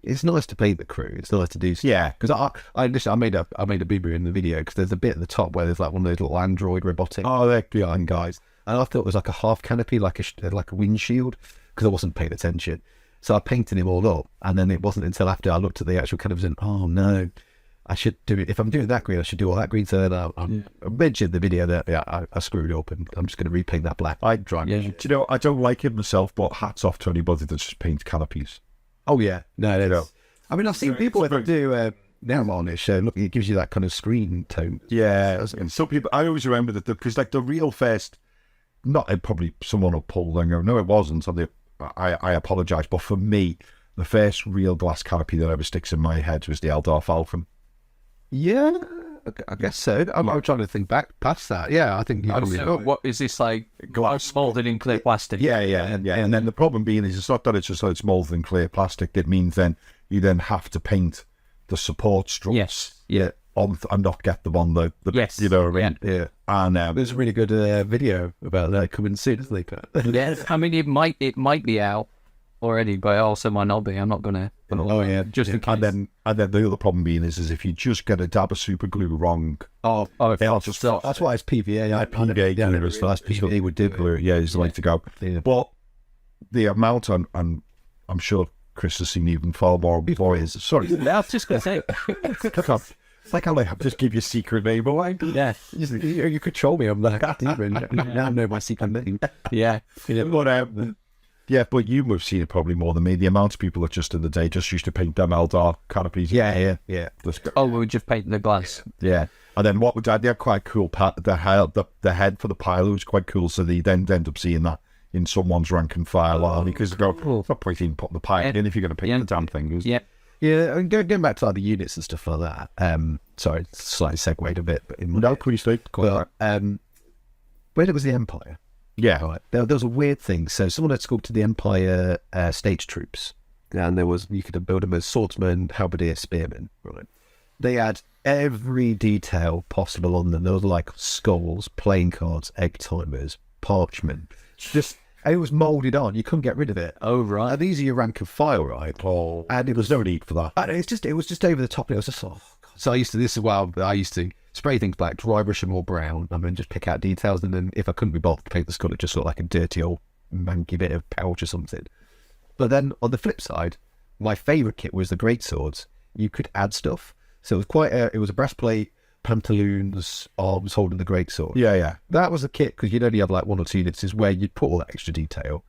it's nice to paint the crew. It's nice to do stuff. Yeah. Because I made a boo-boo in the video, because there's a bit at the top where there's like one of those little android robotic behind guys, and I thought it was like a half canopy, like a windshield, because I wasn't paying attention. So I painted him all up, and then it wasn't until after I looked at the actual canopy and oh no, I should do it. If I'm doing that green, I should do all that green. So then I mentioned in the video that I screwed up, and I'm just going to repaint that black. Do you know, I don't like it myself, but hats off to anybody that just paints canopies. Oh yeah, no. I mean, I've seen people that do now on this show. Look, it gives you that kind of screen tone. Yeah, and some people, I always remember that because like the real first, probably someone will pull and go, no, it wasn't. I apologise, but for me, the first real glass canopy that ever sticks in my head was the Eldar Falcon. Yeah, I guess so. I'm trying to think back past that. Yeah, I think. What is this, like glass molded in clear plastic? Yeah. And then the problem being is it's not that it's just like it's molded in clear plastic. It means then you then have to paint the support struts. Yes. Yeah. And not get them on the yes. You know what I mean? Yeah. And there's a really good video about that coming soon, isn't it? Yeah. I mean, it might be out already, but also might not be. I'm not gonna. Just in case. And then the other problem being is if you just get a dab of super glue wrong. It'll just stop. That's why it's PVA. PVA would do glue. Yeah, it's the way to go. Yeah. But the amount, and I'm sure Chris has seen even far more before his. Sorry, I was just gonna say. It's like I'll just give you a secret name away. Yeah, you could troll me on that. Now I know my secret name. Yeah. But you must have seen it probably more than me. The amount of people that just in the day just used to paint them Eldar canopies. Yeah. Oh, we would just paint the glass. Yeah. And then what would they had quite cool the head for the pilot was quite cool, so they then end up seeing that in someone's rank and file because it's not point in putting the pilot in if you're going to paint the damn thing. Yeah. Yeah, and going back to like the units and stuff like that. Sorry, slightly segued a bit, but please do. When it was the Empire. Yeah, right. There was a weird thing. So someone had sculpted the Empire stage troops, and you could build them as swordsmen, halberdier, spearmen. Right. They had every detail possible on them. There was like skulls, playing cards, egg timers, parchment. And it was moulded on. You couldn't get rid of it. Oh right. And these are your rank and file, right? Oh, and it was no need for that. And it was just over the top. And it was just so I used to spray things black, dry brush them all brown, and then just pick out details. And then if I couldn't be bothered to paint the skull, it just looked like a dirty old manky bit of pouch or something. But then on the flip side, my favourite kit was the greatswords. You could add stuff. So it was it was a breastplate, pantaloons, arms holding the greatsword. Yeah. That was a kit, because you'd only have like one or two units is where you'd put all that extra detail.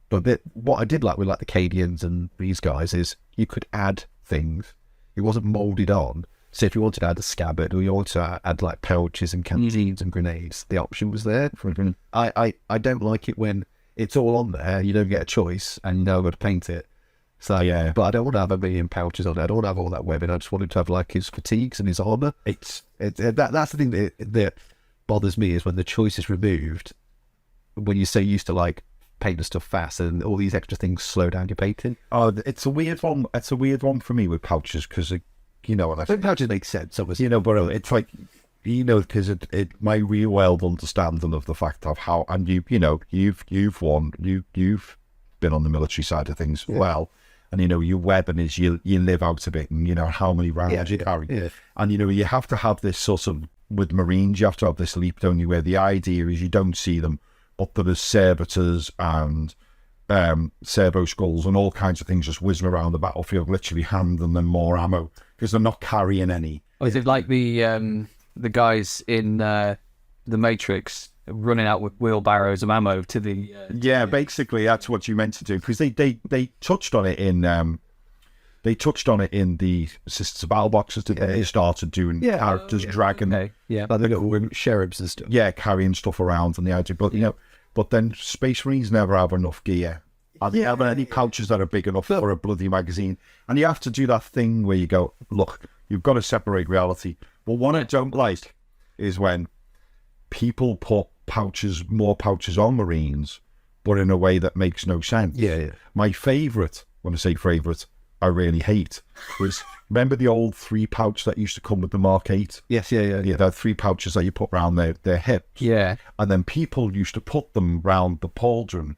But what I did like with like the Cadians and these guys is you could add things. It wasn't moulded on. So if you wanted to add a scabbard, or you wanted to add like pouches and canteens and grenades, the option was there. I don't like it when it's all on there, you don't get a choice, and you know I've got to paint it. So yeah, but I don't want to have a million pouches on it. I don't want to have all that webbing. I just want him to have like his fatigues and his armour. That's the thing that bothers me, is when the choice is removed. When you're so used to like painting stuff fast, and all these extra things slow down your painting. Oh, it's a weird one. It's a weird one for me with pouches, because I think pouches make sense, obviously. But it's like, because it my real world understanding of the fact of how, and you've been on the military side of things as well. And, your weapon is you live out of it, and, how many rounds you carry. Yeah. And, you have to have this sort of, with Marines, you have to have this leap, don't you, where the idea is you don't see them, but there is servitors and servo skulls and all kinds of things just whizzing around the battlefield, literally handing them more ammo, because they're not carrying any. Or is it like the guys in the Matrix running out with wheelbarrows of ammo to the... yeah, basically that's what you meant to do, because they touched on it in the Sisters of Battle boxes. They started doing characters dragging, Okay, yeah. Like the little cherubs and stuff. yeah, carrying stuff around and the idea, but but then Space Marines never have enough gear. And they have any pouches that are big enough for a bloody magazine. And you have to do that thing where you go, look, you've got to separate reality. But what I don't like is when people put more pouches on Marines, but in a way that makes no sense. Yeah. My favourite, when I say favourite, I really hate, was, remember the old 3 pouch that used to come with the Mark 8? Yes, yeah. Yeah, there are 3 pouches that you put around their hips. Yeah. And then people used to put them round the pauldron,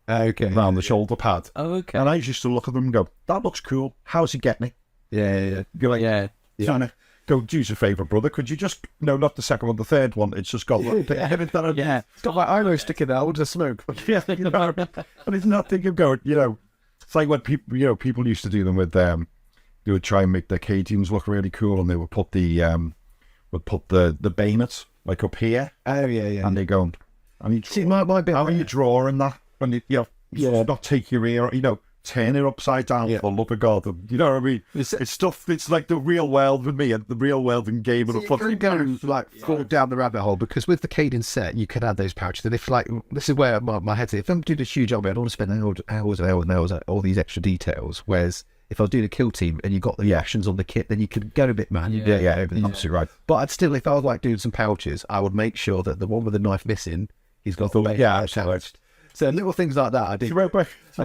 Okay. round the shoulder pad. Oh, okay. And I used to look at them and go, that looks cool. How's he getting it? Yeah. You're like, Yeah. trying to go, do us a favour, brother. Could you just, no, not the second one, the third one. It's just got, Yeah. It's got my eyebrow sticking out to smoke. yeah, and it's not thinking of going, it's like when people used to do them with, they would try and make their Cadians look really cool, and they would put the bayonets like up here, Oh, yeah. and they go, and you See, my bit... how are you drawing that when not take your ear, turn it upside down for the love of God. You know what I mean? It's stuff. It's like the real world with me and the real world in game. And You go fall down the rabbit hole, because with the Caden set you can add those pouches, and if this is where my head's at. If I'm doing a huge army, I don't want to spend hours and hours on all these extra details, whereas if I was doing a kill team and you got the actions on the kit, then you can go a bit man. Absolutely right. But I'd still, if I was doing some pouches, I would make sure that the one with the knife missing, he's got the absolutely. So little things like that I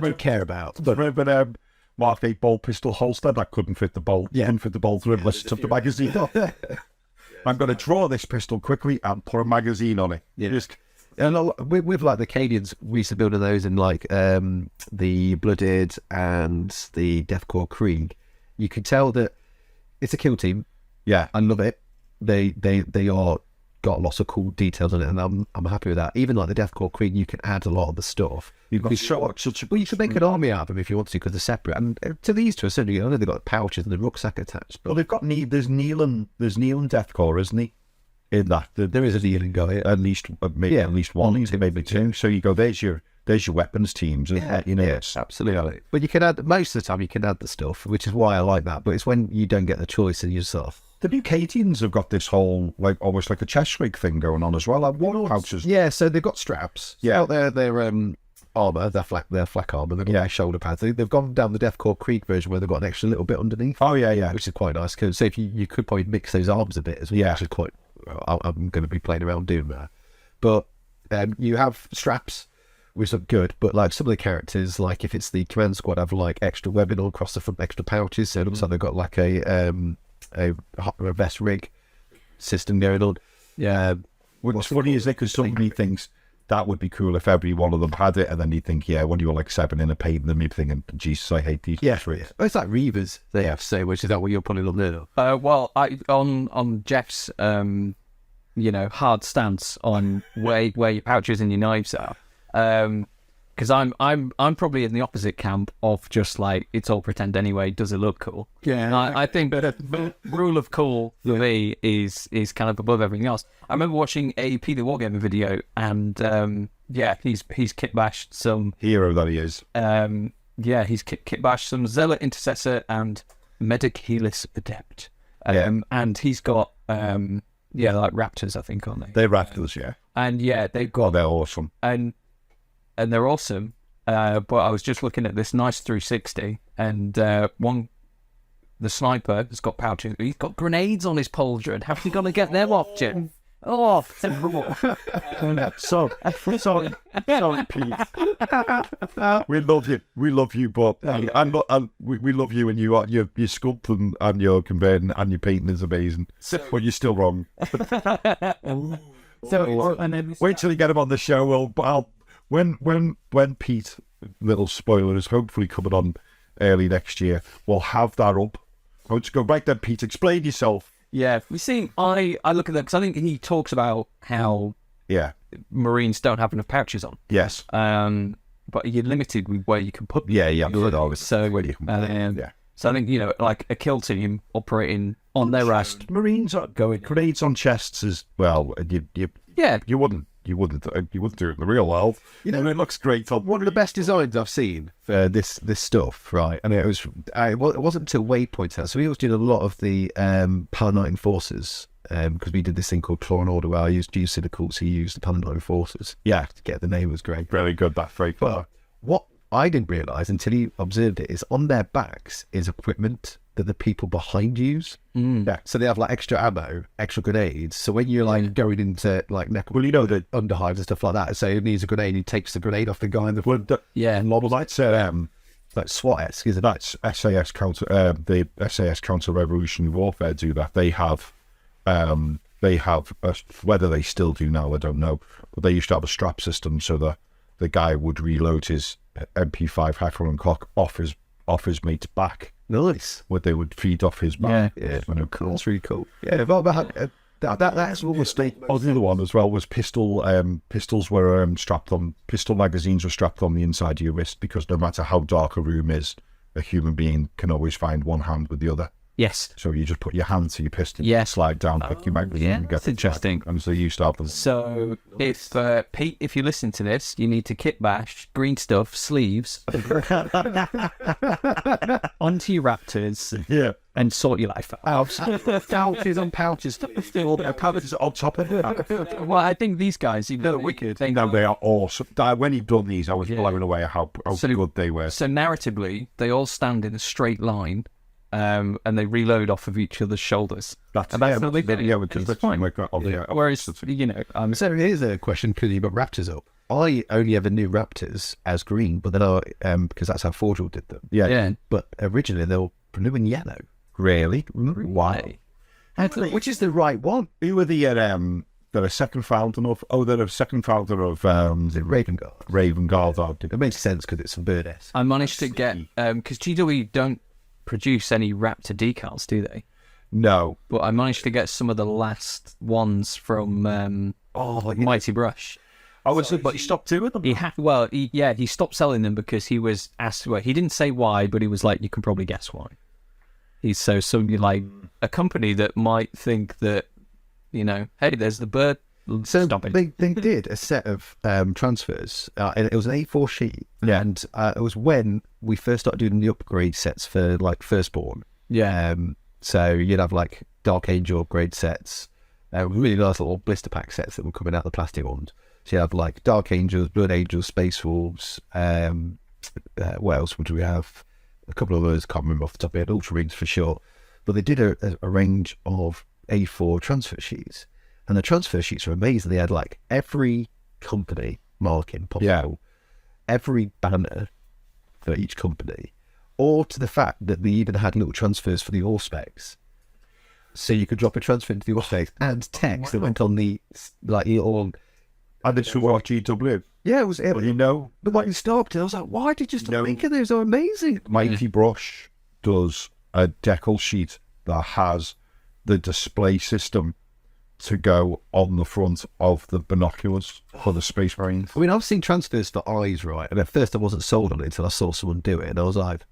don't care about. Remember Mark 8 bolt pistol holster that couldn't fit the bolt. Couldn't fit the bolt through it unless you took the magazine off. I'm going to draw this pistol quickly and put a magazine on it. And with the Cadians, we used to build those in the Blooded and the Deathcore Krieg. You can tell that it's a kill team. Yeah, I love it. They are got lots of cool details on it, and I'm happy with that. Even like the Deathcore Krieg, you can add a lot of the stuff. You've got such a... Well, you can make an army out of them if you want to, because they're separate. And to these two, certainly, I know they've got pouches and the rucksack attached. But Well, they've got there's Neil and Deathcore, isn't he? In that there is a dealing guy. at least maybe at least one, maybe 2. So you go, there's your weapons teams. Absolutely. But you can add, most of the time you can add the stuff, which is why I like that. But it's when you don't get the choice and you sort of... The new Cadians have got this whole almost like a chest rig thing going on as well. Like what pouches? Yeah, so they've got straps. Yeah. Out there, their armour, their flak armour, they've got their shoulder pads. They've gone down the Deathcore Krieg version where they've got an extra little bit underneath. Oh yeah. Which is quite nice. Because so if you could probably mix those arms a bit as well. Yeah. Which is quite... I'm going to be playing around doing that. But you have straps, which are good, but like some of the characters, like if it's the command squad, have like extra webbing all across the front, extra pouches. So it looks like they've got like a vest rig system going on. Yeah. What's funny is because somebody thinks that would be cool if every one of them had it, and then you think, when you're like 7 in a paint, then you're thinking, Jesus, I hate these. Yeah, well, it's like Reavers they have, so which is that what you're putting on there? Well, on Jeff's hard stance on where your pouches and your knives are, because I'm probably in the opposite camp of just like it's all pretend anyway. Does it look cool? Yeah, I think the rule of cool for me is kind of above everything else. I remember watching a P the Wargaming video, and he's kit bashed some hero that he is. He's kit bashed some Zealot Intercessor and Medic Helis Adept, and he's got like Raptors, I think, aren't they? They're Raptors, yeah. And they've got they're awesome. And they're awesome, but I was just looking at this nice 360, and the sniper has got pouches. He's got grenades on his pauldron. How's he going to get them off, Jim? Oh, terrible. Sorry, Pete. We love you, but we love you, and your sculpting and your converting and your painting is amazing. But you're still wrong. Wait till you get him on the show. When Pete, little spoiler, is hopefully coming on early next year, we'll have that up. I'll just go right then, Pete. Explain yourself. Yeah, you see, I look at that because I think he talks about how Marines don't have enough pouches on. Yes. But you're limited with where you can put them. Yeah. So So I think, like a kill team operating on their rest. Marines are going grenades on chests as well. You wouldn't do it in the real world. It looks great. One of the best designs I've seen for this stuff, right? And it wasn't until Wade pointed out. So we always did a lot of the Paladin Enforcers because we did this thing called Claw and Order where I used geocydicals, so you used the Paladin Enforcers. Yeah, to get the name was great. Really good. That's very clever. But what I didn't realise until he observed it is on their backs is equipment that the people behind use. Yeah. So they have like extra ammo, extra grenades. So when you're like going into like the underhives and stuff like that, so he needs a grenade, he takes the grenade off the guy in the front. That's like SWAT-esque, isn't it? That's SAS counter. The SAS counter revolutionary warfare do that. They have whether they still do now, I don't know. But they used to have a strap system so the guy would reload his MP5 Hackle and Cock off his mate's back. Nice. Where they would feed off his back. Yeah. Cool. That's really cool. Yeah, that's what was the other one as well was pistols were strapped on. Pistol magazines were strapped on the inside of your wrist because no matter how dark a room is, a human being can always find one hand with the other. Yes. So you just put your hand to your pistol, slide down, pick your magazine, and get that's interesting. And so you start them. So if Pete, if you listen to this, you need to kit bash green stuff, sleeves onto your Raptors, and sort your life out. Pouches on pouches. Pouches on top of it. Well, I think these guys, they're wicked. They are awesome. When you've done these, I was blown away at how good they were. So narratively, they all stand in a straight line. And they reload off of each other's shoulders. That's how they did it. Yeah, because it's fine. Whereas, so here's a question because you got Raptors up. I only ever knew Raptors as green, but then because that's how Forgeal did them. Yeah. But originally they were blue and yellow. Really? Why? Which is the right one? Who were the they're a second founder of? Oh, they're a second founder of is it Raven Guard? Raven Guard. It makes sense because it's some bird-esque. I managed to get because GW don't produce any Raptor decals, do they? No, but I managed to get some of the last ones from Mighty Brush. But he stopped doing them. He stopped selling them because he was asked. Well, he didn't say why, but he was like, "You can probably guess why." He's somebody like a company that might think that, hey, there's the bird. So they did a set of transfers, and it was an A4 sheet, and it was when we first started doing the upgrade sets for like Firstborn. So you'd have like Dark Angel upgrade sets, really nice little blister pack sets that were coming out of the plastic ones. So you have like Dark Angels, Blood Angels, Space Wolves. What else would we have? A couple of others, can't remember off the top of my head. Ultra Rings for sure, but they did a range of A4 transfer sheets. And the transfer sheets are amazing. They had like every company marking possible, every banner for each company, or to the fact that they even had little transfers for the all specs. So you could drop a transfer into the all specs and text that went on the all. And it's what GW. Yeah, it was. But but when you stopped it, I was like, "Why did you stop making those? They're amazing." Mighty Brush does a decal sheet that has the display system to go on the front of the binoculars for the Space Marines. I mean, I've seen transfers for eyes, right? And at first I wasn't sold on it until I saw someone do it. And I was like,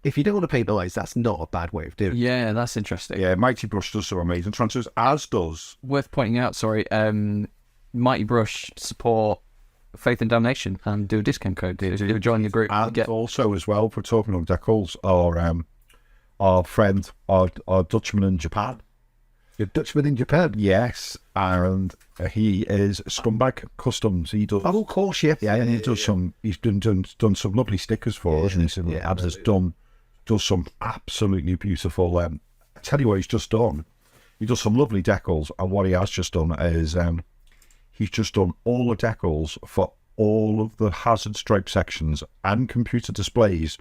if you don't want to paint eyes, that's not a bad way of doing it. Yeah, that's interesting. Yeah, Mighty Brush does some amazing transfers, as does... Worth pointing out, Mighty Brush support Faith and Damnation and do a discount code. Do join the group. And also as well, for talking of decals, our friend, our Dutchman in Japan. Your Dutchman in Japan? Yes, and he is Scumbag Customs. He does. Oh, of course, yeah. And he does some. He's done some lovely stickers for us, and he's does some absolutely beautiful. I tell you what, he's just done. He does some lovely decals, and what he has just done is he's just done all the decals for all of the hazard stripe sections and computer displays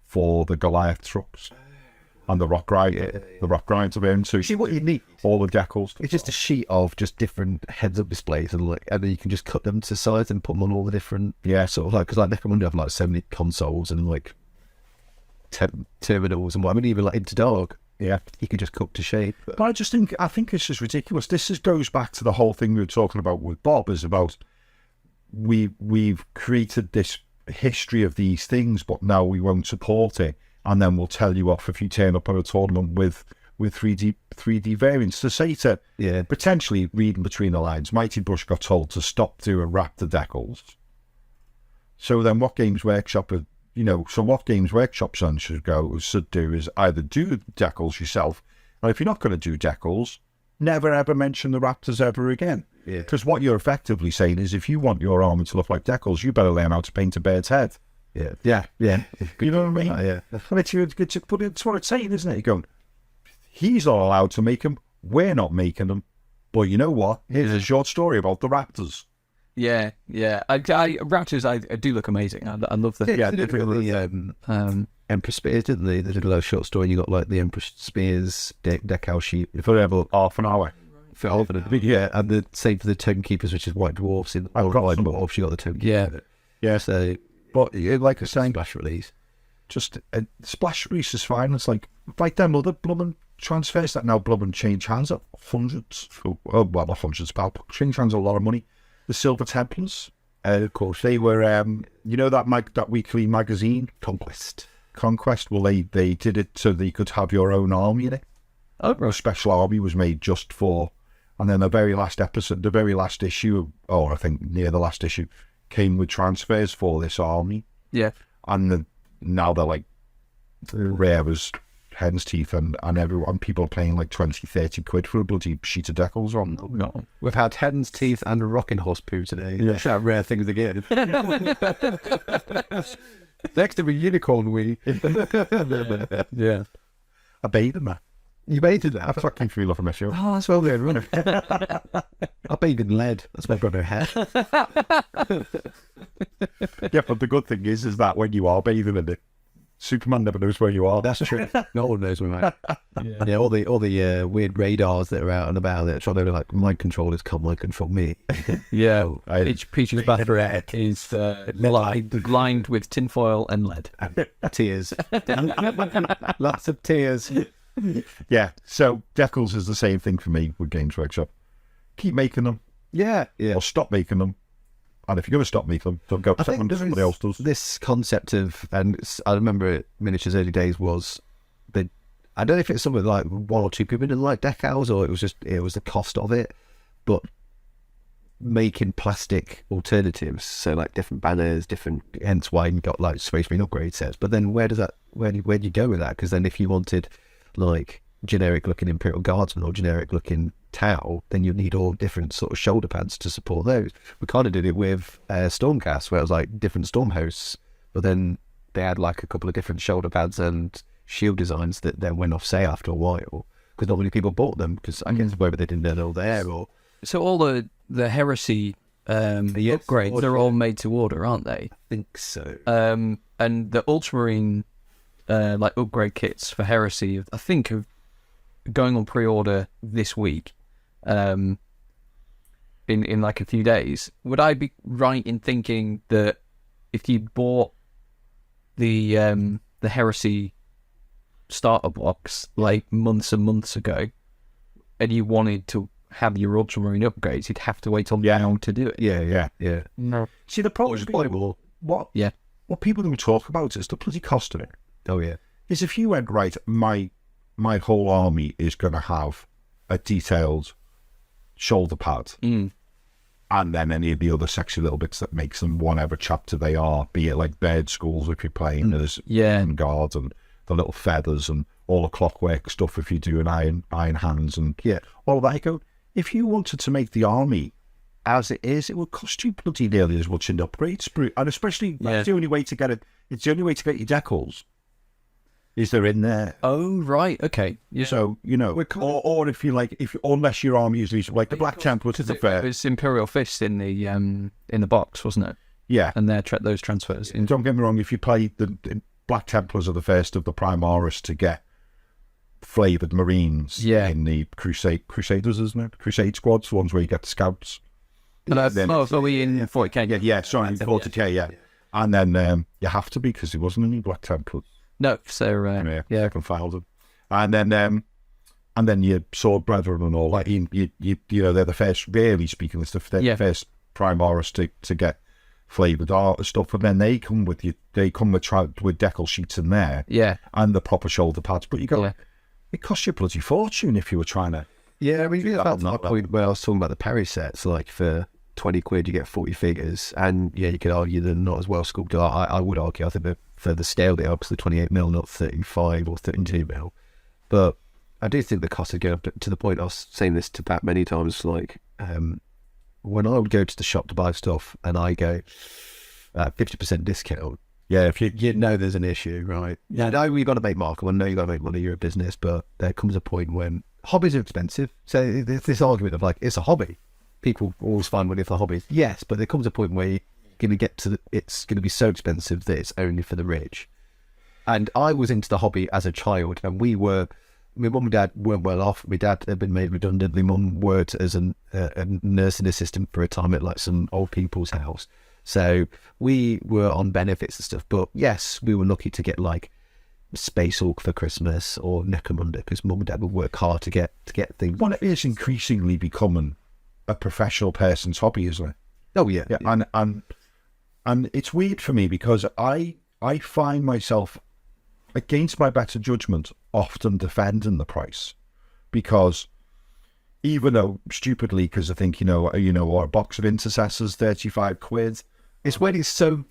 for the Goliath trucks. And the rock grind, the rock grinds of him too. See what you need. All the decals. It's just a sheet of just different heads-up displays, and then you can just cut them to size and put them on all the different. Yeah, sort of like because like Necromunda have like so many consoles and like terminals and what. I mean, even like into dark. Yeah, you can just cut to shape. But I think it's just ridiculous. This goes back to the whole thing we were talking about with Bob. Is about we've created this history of these things, but now we won't support it. and then we'll tell you off if you turn up at a tournament with 3D variants. To say to potentially reading between the lines, Mighty Brush got told to stop doing Raptor decals. So then what Games Workshop what Games Workshop son should do is either do decals yourself, and if you're not going to do decals, never ever mention the Raptors ever again. Because what you're effectively saying is, if you want your army to look like decals, you better learn how to paint a bird's head. Yeah. You know what I mean? Yeah. But it's what it's saying, isn't it? You're going, he's not allowed to make them, we're not making them, but you know what? Here's a short story about the Raptors. Yeah. Raptors, I do look amazing. I love the... The Empress Spears, didn't they? They did a little short story, and you got like the Empress Spears decal sheet For about half an hour. for half an hour. Yeah, and the same for the Token Keepers, which is White Dwarfs. I've got White some. Dwarfs, you got the Token Yeah. Keepers. Yeah. So, But like I was saying, splash release. just splash release is fine. It's like them other bloomin' transfers that now bloomin' change hands at hundreds. Well, not hundreds, but change hands a lot of money. The Silver Templars, of course, they were, that weekly magazine, Conquest. Well, they did it so that you could have your own army in it. A special army was made just for, and then the very last issue, or I think near the last issue, came with transfers for this army. Yeah. And now they're like rare as hen's teeth, and everyone, people are paying like 20, 30 quid for a bloody sheet of decals on. No. We've had hen's teeth and a rocking horse poo today. Yeah. That's rare things again. Next to a unicorn wee. Yeah. I bathed in that. You bathed in that? I fucking feel off a mess. Oh, that's well good, isn't it? I bathed in lead. That's my brother had. Yeah, but the good thing is that when you are bathing in it, Superman never knows where you are. That's true. No one knows where I'm at. Yeah, all the weird radars that are out and about that are trying to like mind controllers come mind control me. Yeah. Peach's bathroom is lined with tinfoil and lead. Tears. Lots of tears. Yeah, so decals is the same thing for me with Games Workshop. Keep making them. Yeah. Or stop making them. And if you're going to stop making them, don't go upset them. Somebody else does. This concept of, and I remember Miniature's early days was, I don't know if it's something like one or two people didn't like decals, or it was the cost of it, but making plastic alternatives, so like different banners, hence why you got like Space Marine upgrade sets. But then where do you go with that? Because then if you wanted like generic looking Imperial Guardsmen or generic looking Tau, then you need all different sort of shoulder pads to support those. We kind of did it with Stormcast, where it was like different storm hosts, but then they had like a couple of different shoulder pads and shield designs that then went off sale after a while because not many people bought them, because I guess whether they didn't know they were there or... So all the heresy upgrades, they're all made to order, aren't they? I think so. And the Ultramarine like upgrade kits for heresy, I think, are going on pre-order this week. In like a few days. Would I be right in thinking that if you bought the heresy starter box like months and months ago, and you wanted to have your Ultramarine upgrades, you'd have to wait till now to do it? Yeah. No. See, the problem is what people don't talk about is the bloody cost of it. Oh yeah. Is if you went, right, my whole army is going to have a detailed shoulder pad, and then any of the other sexy little bits that makes them whatever chapter they are, be it like bird schools if you're playing as and guards, and the little feathers and all the clockwork stuff if you do an iron hands and all of that. You go, if you wanted to make the army as it is, it would cost you bloody nearly as much in upgrades, and especially that's the only way to get it. It's the only way to get your decals. Is they're in there? Oh right, okay. Yeah. So or if you like, unless your army is like the Black Templars is the fair. It was Imperial Fist in the box, wasn't it? Yeah, and those transfers. Don't get me wrong. If you play the Black Templars are the first of the Primaris to get flavoured Marines in the Crusaders, isn't it? Crusade squads, the ones where you get the scouts. And are we in 40k? Yeah, sorry, 40k, yeah. And then you have to be, because there wasn't any Black Templars. No, so I can file them, and then your Sword Brethren and all that. You know, they're the first. Really speaking, it's the first Primaris to get flavoured art and stuff, and then they come with with decal sheets in there, Yeah. and the proper shoulder pads. But you go, it costs you a bloody fortune if you were trying to. Yeah, I mean, that's the point where I was talking about the Perry sets. Like for 20 quid, you get 40 figures, and yeah, you could argue they're not as well sculpted. I would argue, I think that for the scale they are, because they're 28 mil, not 35 or 32 mil. But I do think the cost is going up to the point. I was saying this to Pat many times. Like when I would go to the shop to buy stuff, and I go 50% discount. Yeah, if you know there's an issue, right? Yeah, no, you've got to make market. I know you've got to make money. You're a business, but there comes a point when hobbies are expensive. So there's this argument of like, it's a hobby. People always find money for hobbies. Yes, but there comes a point where you're going to get to it's going to be so expensive that it's only for the rich. And I was into the hobby as a child, and my mum and dad weren't well off. My dad had been made redundant. My mum worked as a nursing assistant for a time at like some old people's house. So we were on benefits and stuff. But yes, we were lucky to get like Space Hulk for Christmas or Necromunda, because mum and dad would work hard to get things. Well, it is increasingly becoming a professional person's hobby, isn't it? Oh yeah. And it's weird for me because I find myself, against my better judgment, often defending the price, because even though stupidly, because I think a box of intercessors 35 quid. It's when it's so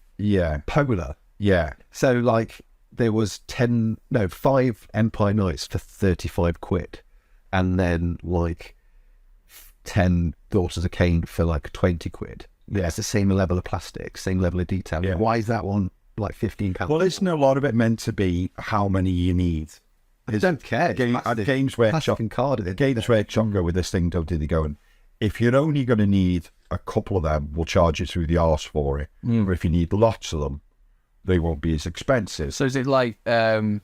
polar. Yeah. So like there was 5 Empire Knights for 35 quid, and then like 10 Daughters of Cain for like 20 quid. Yeah, it's the same level of plastic, same level of detail. Yeah. Why is that one like £15? Well, isn't a lot of it meant to be how many you need? I don't care. Games Workshop go with this thing, don't they? Going, if you're only going to need a couple of them, we'll charge you through the arse for it. Or if you need lots of them, they won't be as expensive. So is it like Lord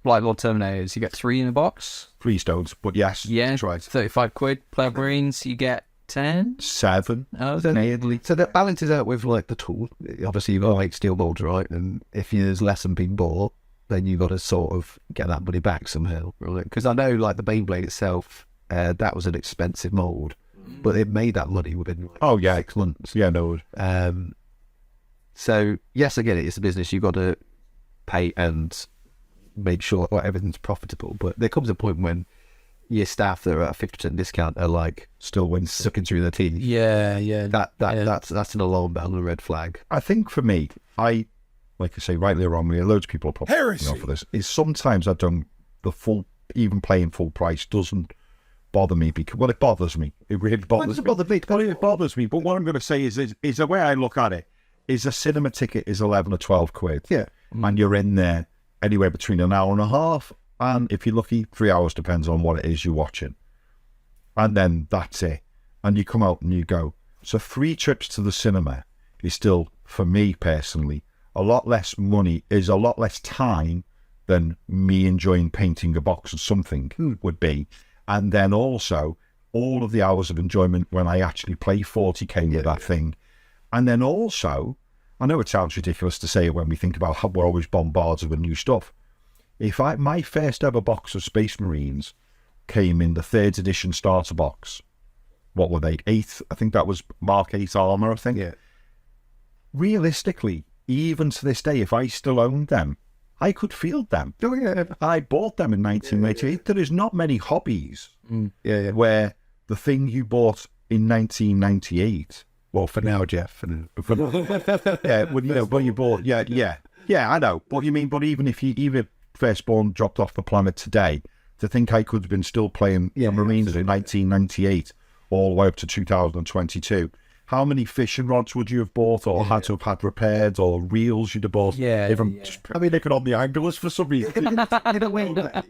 Terminators? You get 3 in a box? 3 stones, but yes, yeah, that's right. 35 quid. Plague Marines, you get 10? 7. Oh, so that balances out with like the tool. Obviously, you've got to make steel molds, right? And if there's less than being bought, then you've got to sort of get that money back somehow, right? Because I know, like the Baneblade itself, that was an expensive mold, but it made that money within 6 months. Yeah, no. So yes, I get it. It's a business. You've got to pay and make sure everything's profitable. But there comes a point when your staff that are at a 50% discount are like still sucking through their teeth. Yeah. That's an alarm bell and a red flag. I think for me, like I say, rightly or wrongly, loads of people are probably for this. Is sometimes even playing full price doesn't bother me, because it bothers me. It really bothers me. It bothers me. But what I'm going to say is the way I look at it is a cinema ticket is 11 or 12 quid. Yeah. And you're in there anywhere between an hour and a half, and if you're lucky, 3 hours, depends on what it is you're watching. And then that's it. And you come out and you go. So 3 trips to the cinema is still, for me personally, a lot less money, is a lot less time than me enjoying painting a box or something would be. And then also all of the hours of enjoyment when I actually play 40k with that thing. And then also, I know it sounds ridiculous to say it when we think about how we're always bombarded with new stuff. My first ever box of Space Marines came in the 3rd edition starter box. What were they? 8th? I think that was Mark 8 armor, I think. Yeah. Realistically, even to this day, if I still owned them, I could field them. Oh, yeah. I bought them in 1988. Yeah. There is not many hobbies where the thing you bought in 1998. Well, for now, Jeff. But you bought, yeah, I know. But even if Firstborn dropped off the planet today, to think I could have been still playing Marines in 1998 all the way up to 2022. How many fishing rods would you have bought, or had to have had repaired, or reels you'd have bought? They could on the anglers for some reason.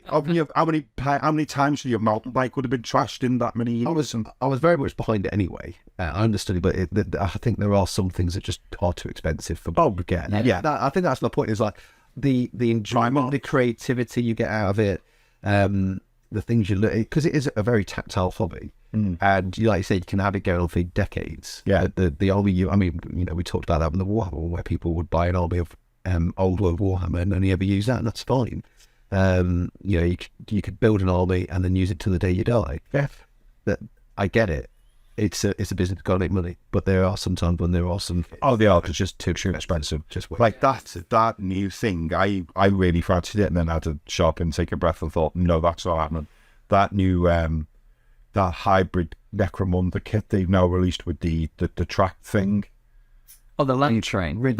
How many times your mountain bike would have been trashed in that many years? I was very much behind it anyway. I understood it, but I think there are some things that just are too expensive for people to get. I think that's my point. Is like the enjoyment, the creativity you get out of it, the things you look, because it is a very tactile hobby. And like you say, you can have it going on for decades. Yeah. The army, we talked about that in the Warhammer, where people would buy an army of old world Warhammer and only ever use that, and that's fine. You could build an army and then use it till the day you die. Yeah. I get it. it's a business got to make money, but there are some times when there are some. Oh, they are just too expensive. Just wait. Like that new thing, I really fancied it, and then I had to sharp and take a breath and thought, no, that's not happening. That new that hybrid Necromunda kit they've now released with the track thing. Oh, the land train. Which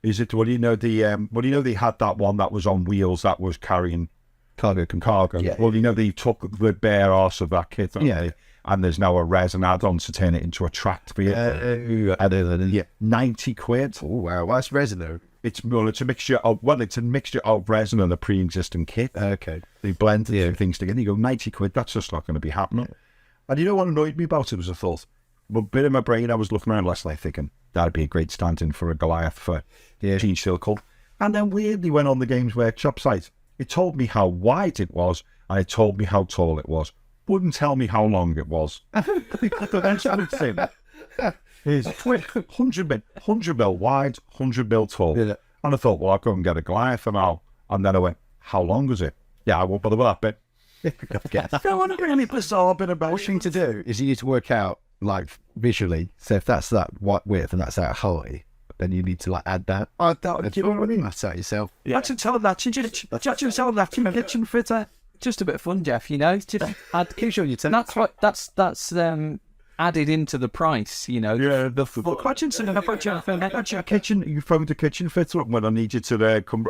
is it? What do you know? They had that one that was on wheels that was carrying cargo. Yeah. Well, they took the bare arse of that kit, and there's now a resin add-on to turn it into a tracked vehicle. Yeah, 90 quid. Oh wow, what's resin though? It's a mixture of resin and a pre-existing kit. Okay, they blend the two things together. You go 90 quid. That's just not going to be happening. And you know what annoyed me about it was a thought. A bit in my brain, I was looking around last night thinking that'd be a great stand-in for a Goliath for Gene Circle. And then weirdly went on the Games Workshop site. It told me how wide it was, and it told me how tall it was. Wouldn't tell me how long it was. It's 100 mil wide, 100 mil tall. Yeah. And I thought, well, I'll go and get a Goliath now. And then I went, how long is it? Yeah, I won't bother with that bit. I want to bring any bizarre bit about. What you need to do is you need to work out like visually. So if that's that width and that's that high, then you need to like add that. You know what I mean? That's out yourself. Yeah. Just tell that to the kitchen fitter. Just a bit of fun, Jeff. Just add. Keep showing your turn. That's right. That's added into the price. Yeah, kitchen. You phoned the kitchen fitter up when I need you to come.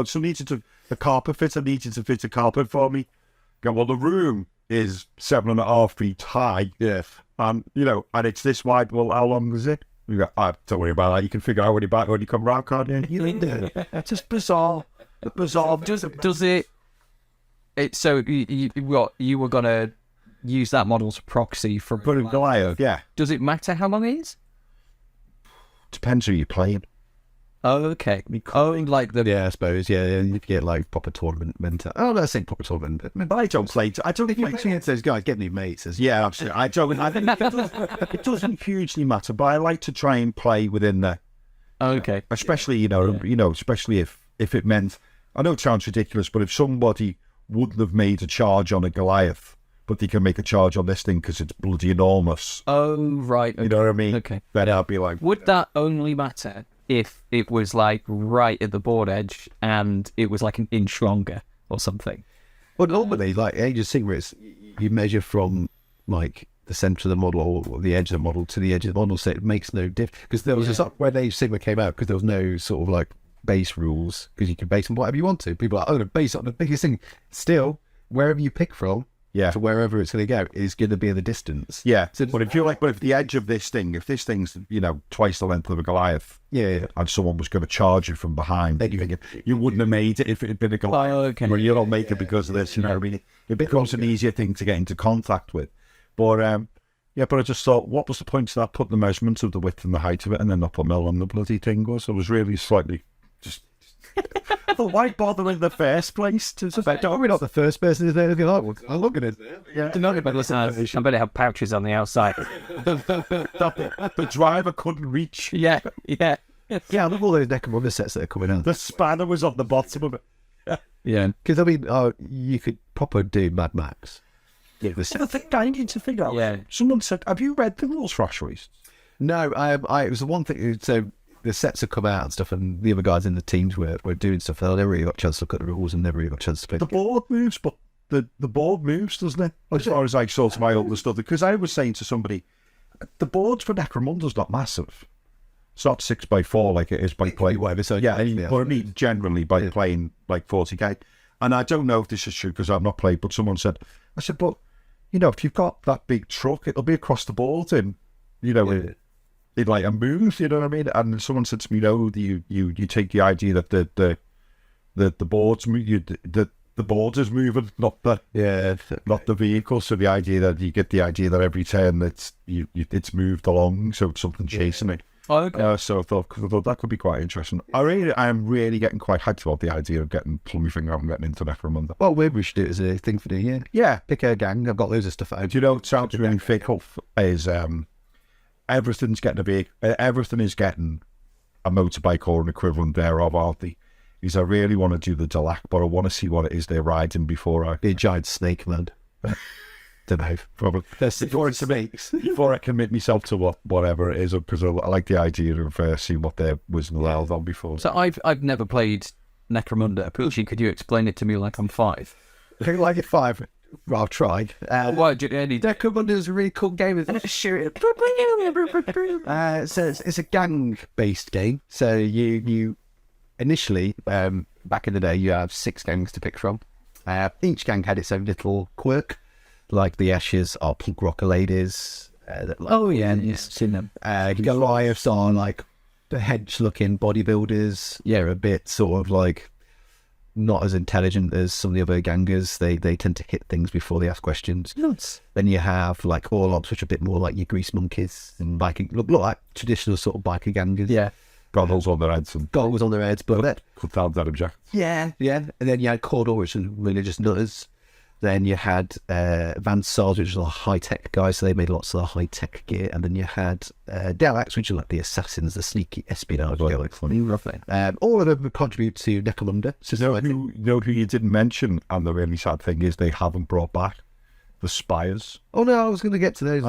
So need you to the carpet fitter. Need you to fit a carpet for me. Go, well, the room is 7.5 feet high. Yeah. And and it's this wide. Well, how long is it? You go, don't worry about that. You can figure out when you come round, can't you? It's just bizarre. Does it? So you were gonna use that model as a proxy for Goliath? Yeah. Does it matter how long it is? Depends who you're playing. Oh, okay. Like the I suppose. Yeah, you get like proper tournament mentor. Oh, let's say proper tournament. But I don't play. I don't If you're play. playing against those guys, get new mates. Yeah, absolutely. I don't. I think it doesn't hugely matter, but I like to try and play within the. Okay. Especially especially if it meant. I know it sounds ridiculous, but if somebody wouldn't have made a charge on a Goliath, but they can make a charge on this thing because it's bloody enormous. Oh, right. Okay. You know what I mean? Okay. Then I'll be like, would that only matter if it was like right at the board edge and it was like an inch longer or something? Well, normally, like Age of Secrets, you measure from like the centre of the model or the edge of the model to the edge of the model, so it makes no difference. Because there was a when Age of Sigma came out, because there was no sort of like base rules, because you can base on whatever you want to. People are like, oh, no, base on the biggest thing. Still, wherever you pick from, to wherever it's going to go, is going to be the distance. Yeah. So, but if the edge of this thing, if this thing's twice the length of a Goliath, and someone was going to charge you from behind, then you wouldn't have made it if it had been a Goliath. Oh, okay. Well, you don't make it because of this. You know what I mean? It becomes an easier thing to get into contact with. But but I just thought, what was the point of that? Putting the measurements of the width and the height of it, and then not put mil on the bloody thing was. I was really slightly just. Why bother in the first place? We're not the first person to say anything like that. I'm looking at it. Yeah. I bet it have pouches on the outside. The driver couldn't reach. Yeah. Yeah, I love all those Necromunda sets that are coming out. The spanner was on the bottom of it. Yeah. Because, you could proper do Mad Max. Yeah, the thing I need to figure out. Yeah. Someone said, have you read the rules for Asteroids? No, it was the one thing. So the sets have come out and stuff, and the other guys in the teams were doing stuff. I never really got a chance to look at the rules and never really got a chance to play. The board moves, but the board moves, doesn't it? As far as I sort of my understood it. Because I was saying to somebody, the boards for Necromunda's not massive. It's not 6x4 like it is by playing. Whatever. So but I mean generally by playing like 40k. And I don't know if this is true because I've not played, but someone said, I said, but if you've got that big truck, it'll be across the board in like a move, you know what I mean? And someone said to me, no, you take the idea that the boards move, the board is moving, not the vehicle. So the idea that you get the idea that every turn it's moved along, so it's something chasing it. Oh, okay. So I thought that could be quite interesting. I am really getting quite hyped about the idea of plummy finger and getting into Necromunda. Well, maybe we should do it as a thing for the year. Yeah. Pick a gang. I've got loads of stuff out. Do you know what sounds really fickle is everything's getting everything is getting a motorbike or an equivalent thereof, aren't they? Because I really want to do the Delac, but I want to see what it is they're riding before I... Be a giant snake, man. don't know. Probably. Before it's Before I commit myself to whatever it is, because I like the idea of seeing what there was allowed on before. So I've never played Necromunda. Poochie, could you explain it to me like I'm 5? like at 5. Well, I've tried. Why do you need Necromunda is a really cool game. So it's a gang-based game. So you initially, back in the day, you have 6 gangs to pick from. Each gang had its own little quirk. Like the Ashes are punk rocker ladies. I've seen them. Goliaths are like the hedge-looking bodybuilders. Yeah, a bit sort of like not as intelligent as some of the other gangers. They tend to hit things before they ask questions. Nuts. Then you have like Orlops, which are a bit more like your grease monkeys and biking. Look like traditional sort of biker gangers. Yeah. Goggles on their heads and Goggles on their heads, but cut down that object. yeah. And then you had Cordorish and religious nutters. Then you had Van Sars, which are high-tech guys, so they made lots of high-tech gear. And then you had Delax, which are like the assassins, the sneaky espionage guys. All of them contribute to Necromunda. So You know who you didn't mention, and the really sad thing is they haven't brought back the Spires. Oh no, I was going to get to those.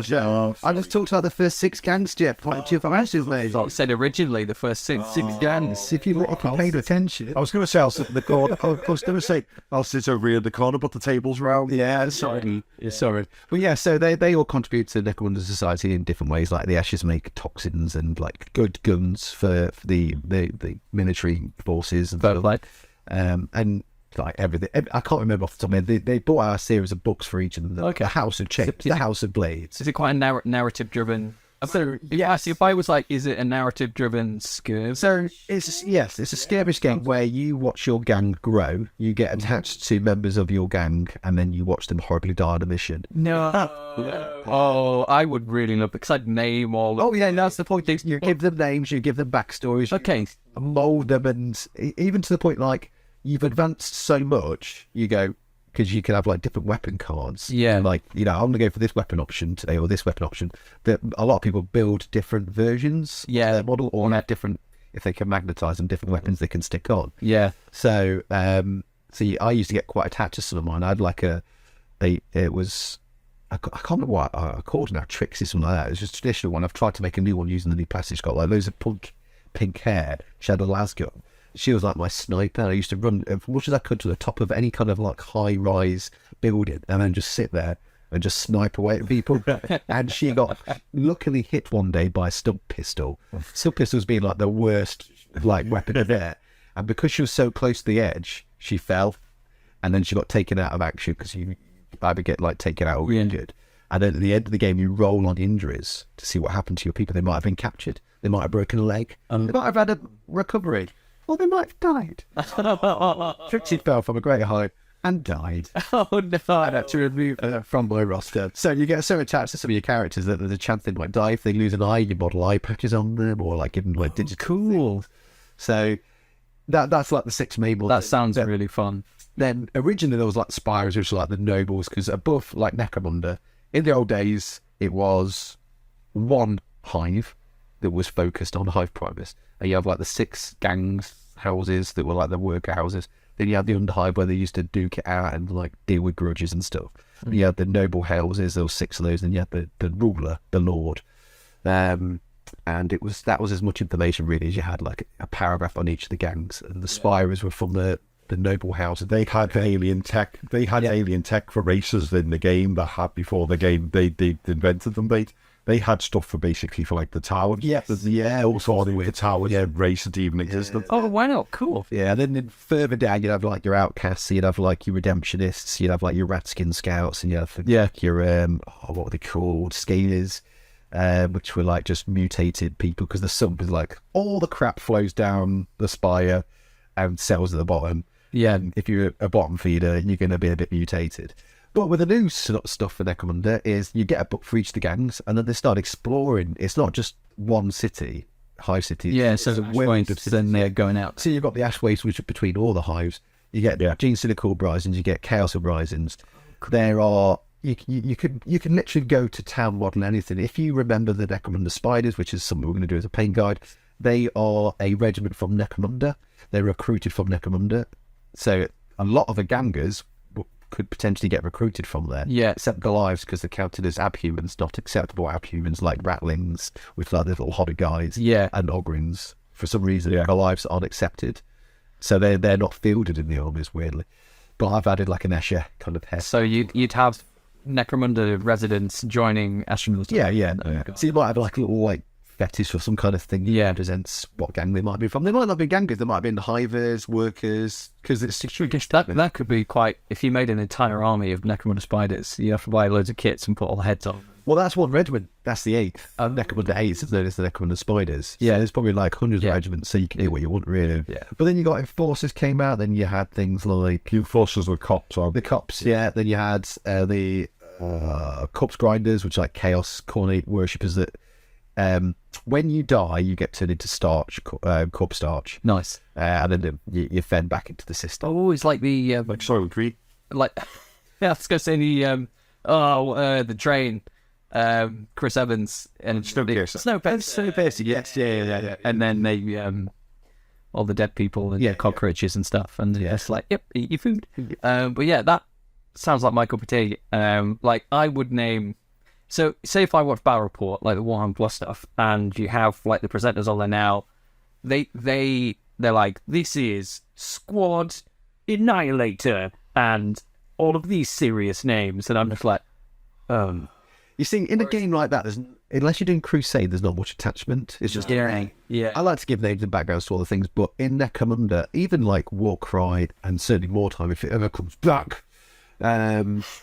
Yeah. I just talked about the first 6 gangs, Jeff. I said originally the first six gangs. If you paid attention. I was going to say I'll sit in the corner. I was going to say I'll sit over here in the corner, but the table's round. Yeah, sorry. But yeah, so they all contribute to Necromunda society in different ways. Like the Ashes make toxins and like good guns for the military forces and stuff like. And like everything, I can't remember off the top of my head. They bought out a series of books for each of them. The House of Chains, the House of Blades. Is it quite a narrative-driven? If I was like, is it a narrative-driven skirmish? So it's a skirmish game where you watch your gang grow. You get attached to members of your gang, and then you watch them horribly die on a mission. No. Oh, I would really love it because I'd name all. Oh yeah, that's the point. You give them names, you give them backstories. Okay. You mold them, and even to the point like you've advanced so much, you go. Because you can have like different weapon cards. Yeah. Like, I'm going to go for this weapon option today or this weapon option. That a lot of people build different versions of their model or have different, if they can magnetize them, different weapons they can stick on. Yeah. So, I used to get quite attached to some of mine. I had like I can't remember what I called it now, Trixie, something like that. It was just a traditional one. I've tried to make a new one using the new plastic. It's got like loads of pink hair. She had a lasgun. She was like my sniper. I used to run as much as I could to the top of any kind of like high-rise building and then just sit there and just snipe away at people. And she got luckily hit one day by a stub pistol. Stub pistols being like the worst like weapon there. And because she was so close to the edge, she fell. And then she got taken out of action because you either get like taken out or injured. And then at the end of the game, you roll on injuries to see what happened to your people. They might have been captured. They might have broken a leg. They might have had a recovery. Or they might have died. Trixie fell from a great height and died. Oh no! I had to remove her from my roster. So you get so attached to some of your characters that there's a chance they might die if they lose an eye. You model eye patches on them, or like give them like digital. Cool. So that's like the 6 main ones. That sounds really fun. Then originally there was like Spires, which were like the nobles, because above like Necromunda, in the old days it was one hive that was focused on hive primus. And you have like the 6 gangs houses that were like the worker houses. Then you had the underhive where they used to duke it out and like deal with grudges and stuff. You had the noble houses, there were 6 of those, and you had the ruler, the lord. And that was as much information really as you had, like a paragraph on each of the gangs. And the Spires were from the noble houses. They had alien tech. They had alien tech for races in the game that had before the game. They invented them. They had stuff for like the tower. Yes. Also the tower. Yeah, races even existed. Oh, why not? Cool. Yeah, and then further down, you'd have like your outcasts, you'd have like your redemptionists, you'd have like your ratskin scouts, and you'd have your what were they called? Scalers, which were like just mutated people, because the sun was like all the crap flows down the spire and cells at the bottom. Yeah. And if you're a bottom feeder, you're going to be a bit mutated. But with the new stuff for Necromunda is you get a book for each of the gangs, and then they start exploring. It's not just one city, hive city. Yeah, so then they're going out. So you've got the ash waves, which are between all the hives. You get Gene Silical uprisings, you get Chaos uprisings. There are you can literally go to town model anything. If you remember the Necromunda spiders, which is something we're going to do as a paint guide, they are a regiment from Necromunda. They're recruited from Necromunda. So a lot of the gangers could potentially get recruited from there. Yeah. Except Goliaths, because they're counted as abhumans, not acceptable abhumans like Ratlings, with like the little hodder guys, and Ogrins. For some reason, Goliaths aren't accepted. So they're not fielded in the armies, weirdly. But I've added like an Escher kind of head. So you'd have Necromunda residents joining astronauts. Yeah. So you might have like a little like fetish or some kind of thing that represents what gang they might be from. They might not be gangers, they might be hivers, workers, because it's true. That could be quite, if you made an entire army of Necromunda spiders, you have to buy loads of kits and put all the heads on. Well, that's one regiment. That's the 8th. Necromunda 8 is known as the Necromunda spiders. Yeah, there's probably like hundreds of regiments, so you can do what you want, really. Yeah. But then you got Enforcers came out, then you had things like... Enforcers were cops. The cops, Then you had the corpse grinders, which are like chaos cornate worshippers that... when you die, you get turned into starch, corpse starch. Nice. And then you're fed back into the system. Oh, it's like the... like Soil Creek. Like, I was going to say the Drain, Chris Evans and Snowpiercer, yes. Yeah. And then they, all the dead people and cockroaches and stuff. And it's like, yep, eat your food. But yeah, that sounds like my cup of tea. Like, I would name... So, say if I watch Battle Report, like the Warhammer Plus stuff, and you have like the presenters on there now, they're like, this is Squad Annihilator and all of these serious names, and I'm just like, You see, in a game like that, unless you're doing Crusade, there's not much attachment. It's just yeah. I like to give names and backgrounds to all the things, but in Necromunda, even like Warcry and certainly Wartime, if it ever comes back,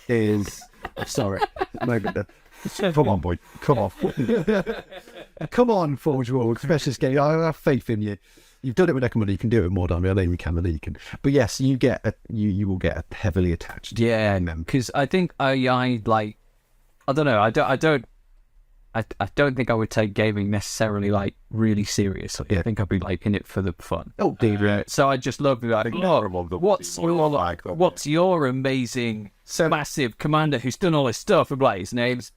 is sorry, come on, boy, come on, come on, Forge World, specialist game. I have faith in you. You've done it with Necromunda, you can do it with more Army. I know you can, you can. But yes, you will get heavily attached. Yeah, because I think I like. I don't know. I don't think I would take gaming necessarily like really seriously. I think I'd be like in it for the fun. Oh, dear. So I just love to be like, what's your amazing, massive commander who's done all this stuff? And like, his name's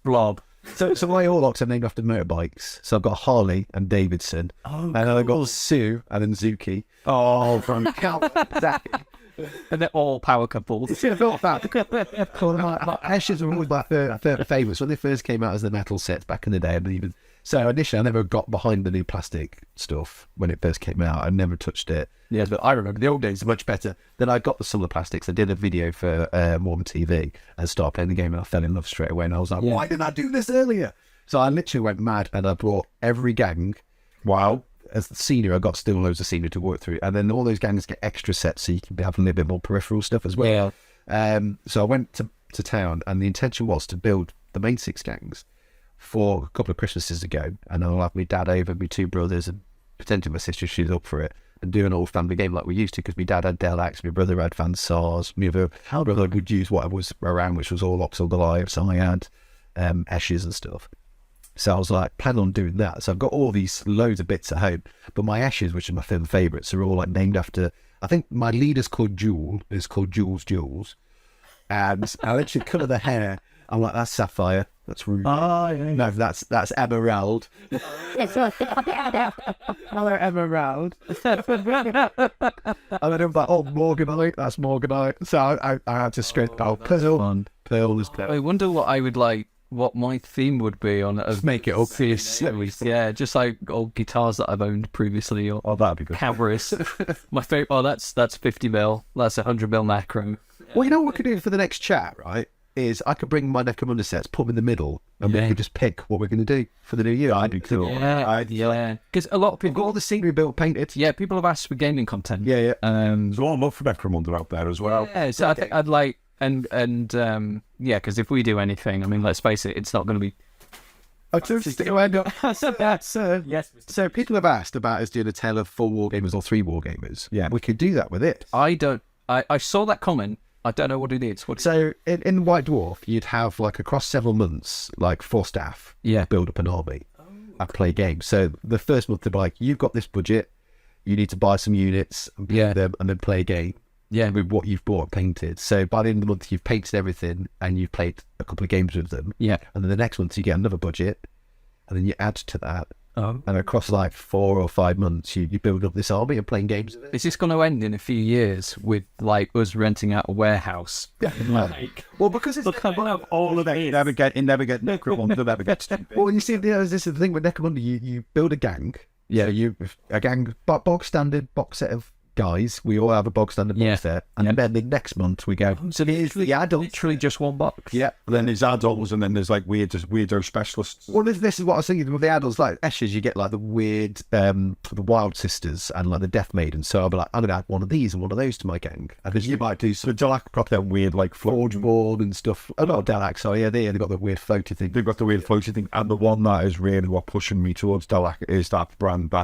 Blob. So my Orlocks are named after motorbikes. So I've got Harley and Davidson, and I've got Sue and then Zuki. Oh, from exactly. And they're all power couples. Yeah, not that. Ashes were always my favourites when they first came out as the metal sets back in the day. So initially, I never got behind the new plastic stuff when it first came out. I never touched it. Yeah, but I remember the old days are much better. Then I got the Summer Plastics. I did a video for Mormon TV and started playing the game, and I fell in love straight away. And I was like, why didn't I do this earlier? So I literally went mad, and I brought every gang. Wow. As the senior, I got still loads of senior to work through, and then all those gangs get extra sets, so you can have a little bit more peripheral stuff as well. Yeah. So I went to town, and the intention was to build the main 6 gangs for a couple of Christmases ago, and I'll have my dad over, my 2 brothers, and potentially my sister. She's up for it, and do an old family game like we used to, because my dad had Delax, my brother had Van Sars, my other brother would use what was around, which was all Oxel Goliaths. I had Esches and stuff. So I was like, planning on doing that. So I've got all these loads of bits at home. But my Ashes, which are my favourites, are all like named after... I think my leader's called Jewel. It's called Jules. And I literally colour the hair. I'm like, that's Sapphire. That's Ruby. Oh, yeah. No, that's Emerald. Another Emerald. And then I'm like, oh, Morganite. That's Morganite. So I had to straight out. Pearl is Pearl. I wonder what I would like... What my theme would be on it. Just make it obvious. Yeah, just like old guitars that I've owned previously. Or that'd be good. Cameras. My favourite, that's 50 mil. That's 100 mil macro. Well, you know what we could do for the next chat, right? Is I could bring my Necromunda sets, put them in the middle, and we could just pick what we're going to do for the new year. I'd be cool. Yeah. Because a lot of people... We've got all the scenery built, painted. Yeah, people have asked for gaming content. Yeah. There's a lot of love for Necromunda out there as well. Yeah, so I think I'd like... And because if we do anything, I mean, let's face it, it's not going to be... Yes. So people have asked about us doing a tale of 4 wargamers or 3 wargamers. Yeah, we could do that with it. I saw that comment. I don't know what it is. So in White Dwarf, you'd have like across several months, like 4 staff build up an army and play games. So the first month they'd be like, you've got this budget, you need to buy some units and play them, and then play a game. Yeah, with what you've bought and painted. So by the end of the month, you've painted everything and you've played a couple of games with them. Yeah. And then the next month, you get another budget, and then you add to that, And across like 4 or 5 months, you build up this army and playing games of it. Is this going to end in a few years with like us renting out a warehouse? Well, because it's Have all of that. You never get Necromunda, never gets. well, you see, this is the thing with Necromunda. You build a gang. Yeah, a gang, bog standard box set of guys. We all have a bog standard box set, and then the next month we go. So here's the adults. literally just one box. Yeah. Then there's adults, and then there's like weirdo specialists. Well, this is what I was thinking with the adults. Like Esches, you get like the weird, the Wild Sisters and like the Death Maiden. So I'll be like, I'm gonna add one of these and one of those to my gang. And You might do so. Delac got that weird like Forge board and stuff. Oh no, Delac. So yeah, they've got the weird floaty thing. They've got the weird floaty thing, and the one that is really what pushing me towards Delac is that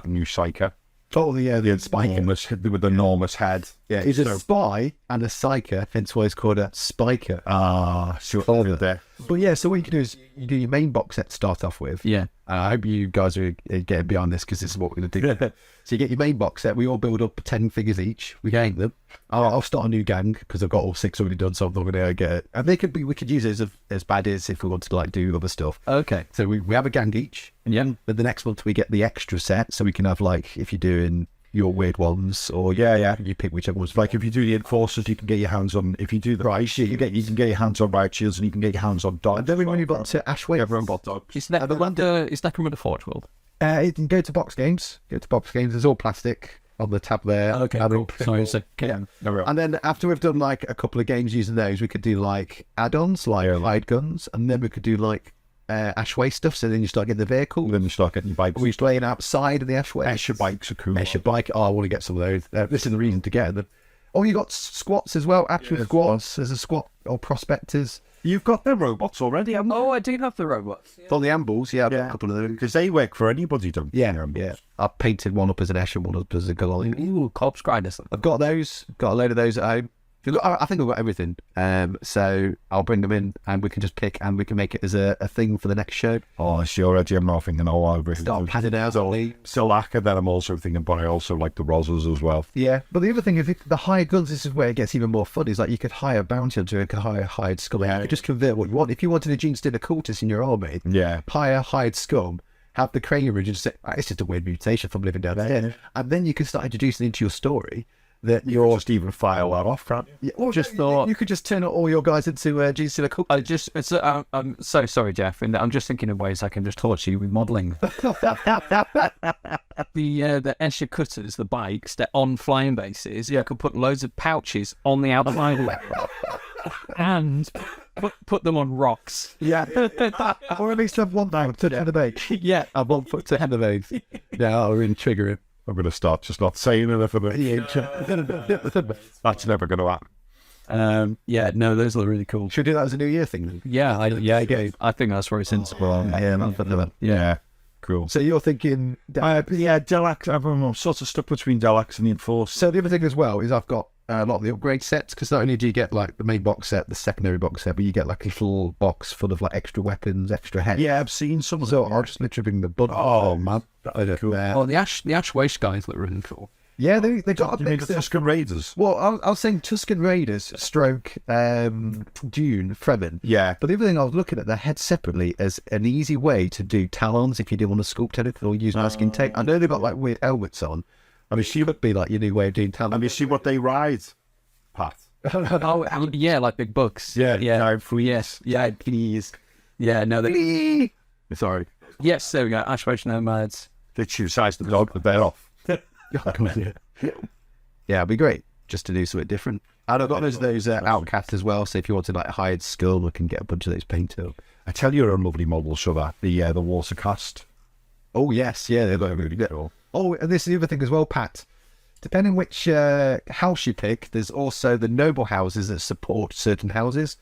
new Psyker. Oh yeah, the Enormous, with the enormous head. Yeah, he's a spy and a psyker, hence why it's called a spiker. Over there. But yeah, so what you can do is you do your main box set to start off with. Yeah. I hope you guys are getting behind this because this is what we're going to do. So you get your main box set. We all build up 10 figures each. We gang them. I'll start a new gang because I've got all 6 already done, so I'm not going to get it. And we could use it as baddies if we wanted to like do other stuff. Okay. So we have a gang each. Yeah. But the next month we get the extra set, so we can have like if you're doing your weird ones, or you pick whichever one's Like if you do the Enforcers, you can get your hands on. If you do the Riot Shield, you can get your hands on Riot Shields, and you can get your hands on dogs. And then we move on to Ashway. Everyone bought dogs. Is Necromunda Forge World? You can go to Box Games. There's all plastic on the tab there. Okay, And cool. Sorry, so, Yeah. And then after we've done like a couple of games using those, we could do like add-ons, like hide guns, and then we could do like Ashway stuff. So then you start getting the vehicle. Then you start getting your bikes. We're playing outside of the Ashway. Escher bikes are cool. Escher bike. Oh, I want to get some of those. This is the reason to get them. Oh, you got squats as well. Actual squats. There's a squat or prospectors. You've got the robots already, haven't you? Oh, I do have the robots. On the ambles, I've got a couple of them. Because they work for anybody, don't they? Yeah. I painted one up as an Escher, one up as a Goliath. Ooh, corpse grinders. I've got those. Got a load of those at home. I think I've got everything. So I'll bring them in, and we can just pick, and we can make it as a thing for the next show. Oh, I see already. I'm not thinking, I'll Start padding out all the Silaka, then I'm also thinking, but I also like the Rozzers as well. Yeah, but the other thing is the higher guns. This is where it gets even more fun. Is like you could hire a bounty hunter, you could hire a hired scum. You could just convert what you want. If you wanted a Gene Stealer cultist in your army, hire hired scum. Have the crane ridge and just say, it's just a weird mutation from living down there, and then you can start introducing into your story. That you're just even file that off, can't you? Yeah, just thought you could just turn all your guys into Gene Stealer cook. I'm so sorry, Jeff, and I'm just thinking of ways I can just torture you with modelling. The Escher cutters, the bikes, they're on flying bases. You could put loads of pouches on the outside and put them on rocks. Yeah, or at least have one down to the head of egg. Yeah, have one foot to the head of eggs. Yeah, I'll really trigger it. I'm going to start just not saying anything. That's never going to happen. No, those are really cool. Should we do that as a New Year thing then? Yeah, I think that's very sensible. Yeah, cool. So you're thinking... Delax, I'm sort of stuck between Delax and the Enforcer. So the other thing as well is I've got a lot of the upgrade sets, because not only do you get like the main box set, the secondary box set, but you get like a little box full of like extra weapons, extra heads. Yeah, I've seen some of So them. I'll just literally bring the blood. Oh, man. Cool. Oh, the Ash Waste guys look really cool. Yeah, they got You mean the Tuscan Raiders? Well, I was saying Tuscan Raiders, stroke, Dune, Fremen. Yeah. But the other thing I was looking at their heads separately as an easy way to do talons if you didn't want to sculpt anything or use masking tape. I know they've got like weird helmets on. I mean, she would be like your new way of doing talons. Have you seen what they ride, Pat? Oh, yeah, like big bucks. Yeah. Yes. Yeah, please. Yeah, no, they... Sorry. Yes, there we go. Ash Waste Nomads. They choose size the dog, but they're off. Yeah, it'd be great just to do something different. And I've got those outcasts as well. So if you wanted like a hired skull, we can get a bunch of those painted up. I tell you, a lovely model for that. The water cast. Oh yes, yeah, they're really good. Oh, and this is the other thing as well, Pat. Depending which house you pick, there's also the noble houses that support certain houses.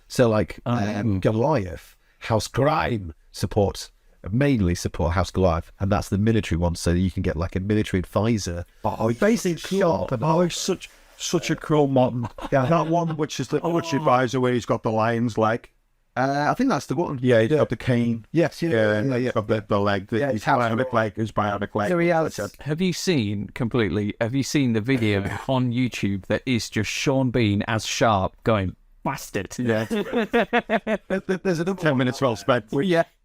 So like Goliath, House Grime mainly support House Goliath, and that's the military one. So you can get like a military advisor. Oh, basically, such a cool modern. Yeah, that one which is the advisor where he's got the lion's leg. I think that's the one. Yeah, he's got the cane. Yes, yeah. Got the leg. His bionic leg. His bionic leg. The reality. Have you seen the video on YouTube that is just Sean Bean as Sharp going, bastard. Yeah. There's another 10 minutes well spent.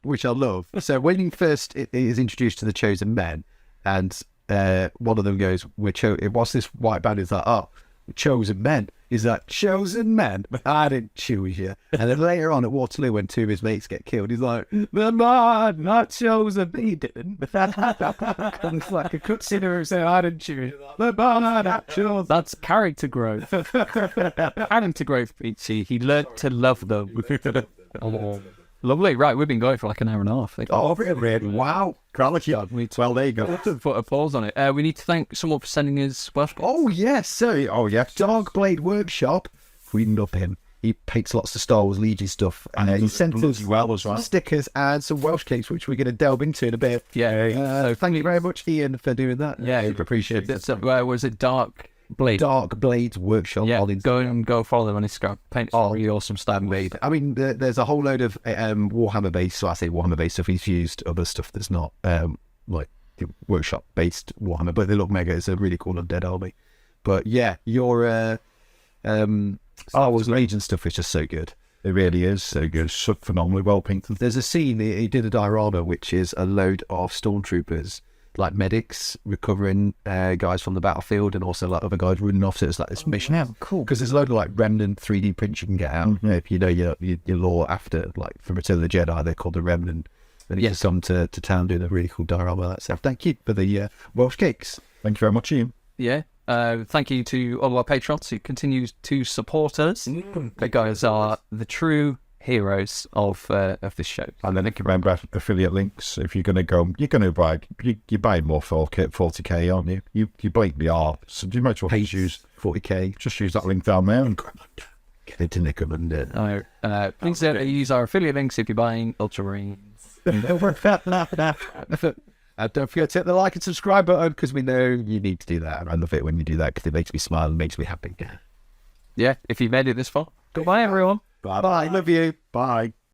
which I love. So when he first is introduced to the Chosen Men, and one of them goes, what's this white band? He's like, oh, Chosen Men. He's like, Chosen Men? I didn't choose you. And then later on at Waterloo, when two of his mates get killed, he's like, the man not chosen, but he didn't. It's like a cutscene who say, I didn't choose you. The man not chosen. That's character growth. Character growth, Peachy. He learnt to love them. Oh, lovely. Right, we've been going for like an hour and a half. Oh, really? Wow. Quality. Well, there you go. Put a pause on it. We need to thank someone for sending us Welsh. Oh, yes. So, Darkblade Workshop. We love him. He paints lots of Star Wars Legion stuff. And he sent us stickers and some Welsh cakes, which we're going to delve into in a bit. Yeah. Thank you very much, Ian, for doing that. Yeah, appreciate it. Where was it? Darkblade Workshop. Yeah, go follow them on Instagram. Paint really awesome stuff. I mean, there's a whole load of Warhammer based. So I say Warhammer based stuff. He's used other stuff that's not like workshop based Warhammer, but they look mega. It's a really cool Undead Army. But yeah, your Star Wars Legion stuff is just so good. It really is so good. So phenomenally well painted. There's a scene he did a diorama, which is a load of stormtroopers, like medics recovering guys from the battlefield, and also like other guys running off. So it's like this mission. Yeah, cool. Because there's a load of like remnant 3D prints you can get out. If you know your lore after, like from Return of the Jedi, they're called the Remnant. And he's just come to town doing a really cool diorama. That stuff. Thank you for the Welsh cakes. Thank you very much, Ian. Yeah. Thank you to all our patrons who continue to support us. The guys are the true heroes of this show. And then remember affiliate links. If you're going to go, you're going to buy, you're buying more for 40k, aren't you? You blatantly are. So you might as well Just use 40k. Just use that link down there. And get into Necromunda. Please use our affiliate links if you're buying Ultramarines. And don't forget to hit the like and subscribe button, because we know you need to do that. And I love it when you do that, because it makes me smile and makes me happy. Yeah, if you made it this far. Goodbye, everyone. Bye. Love you. Bye.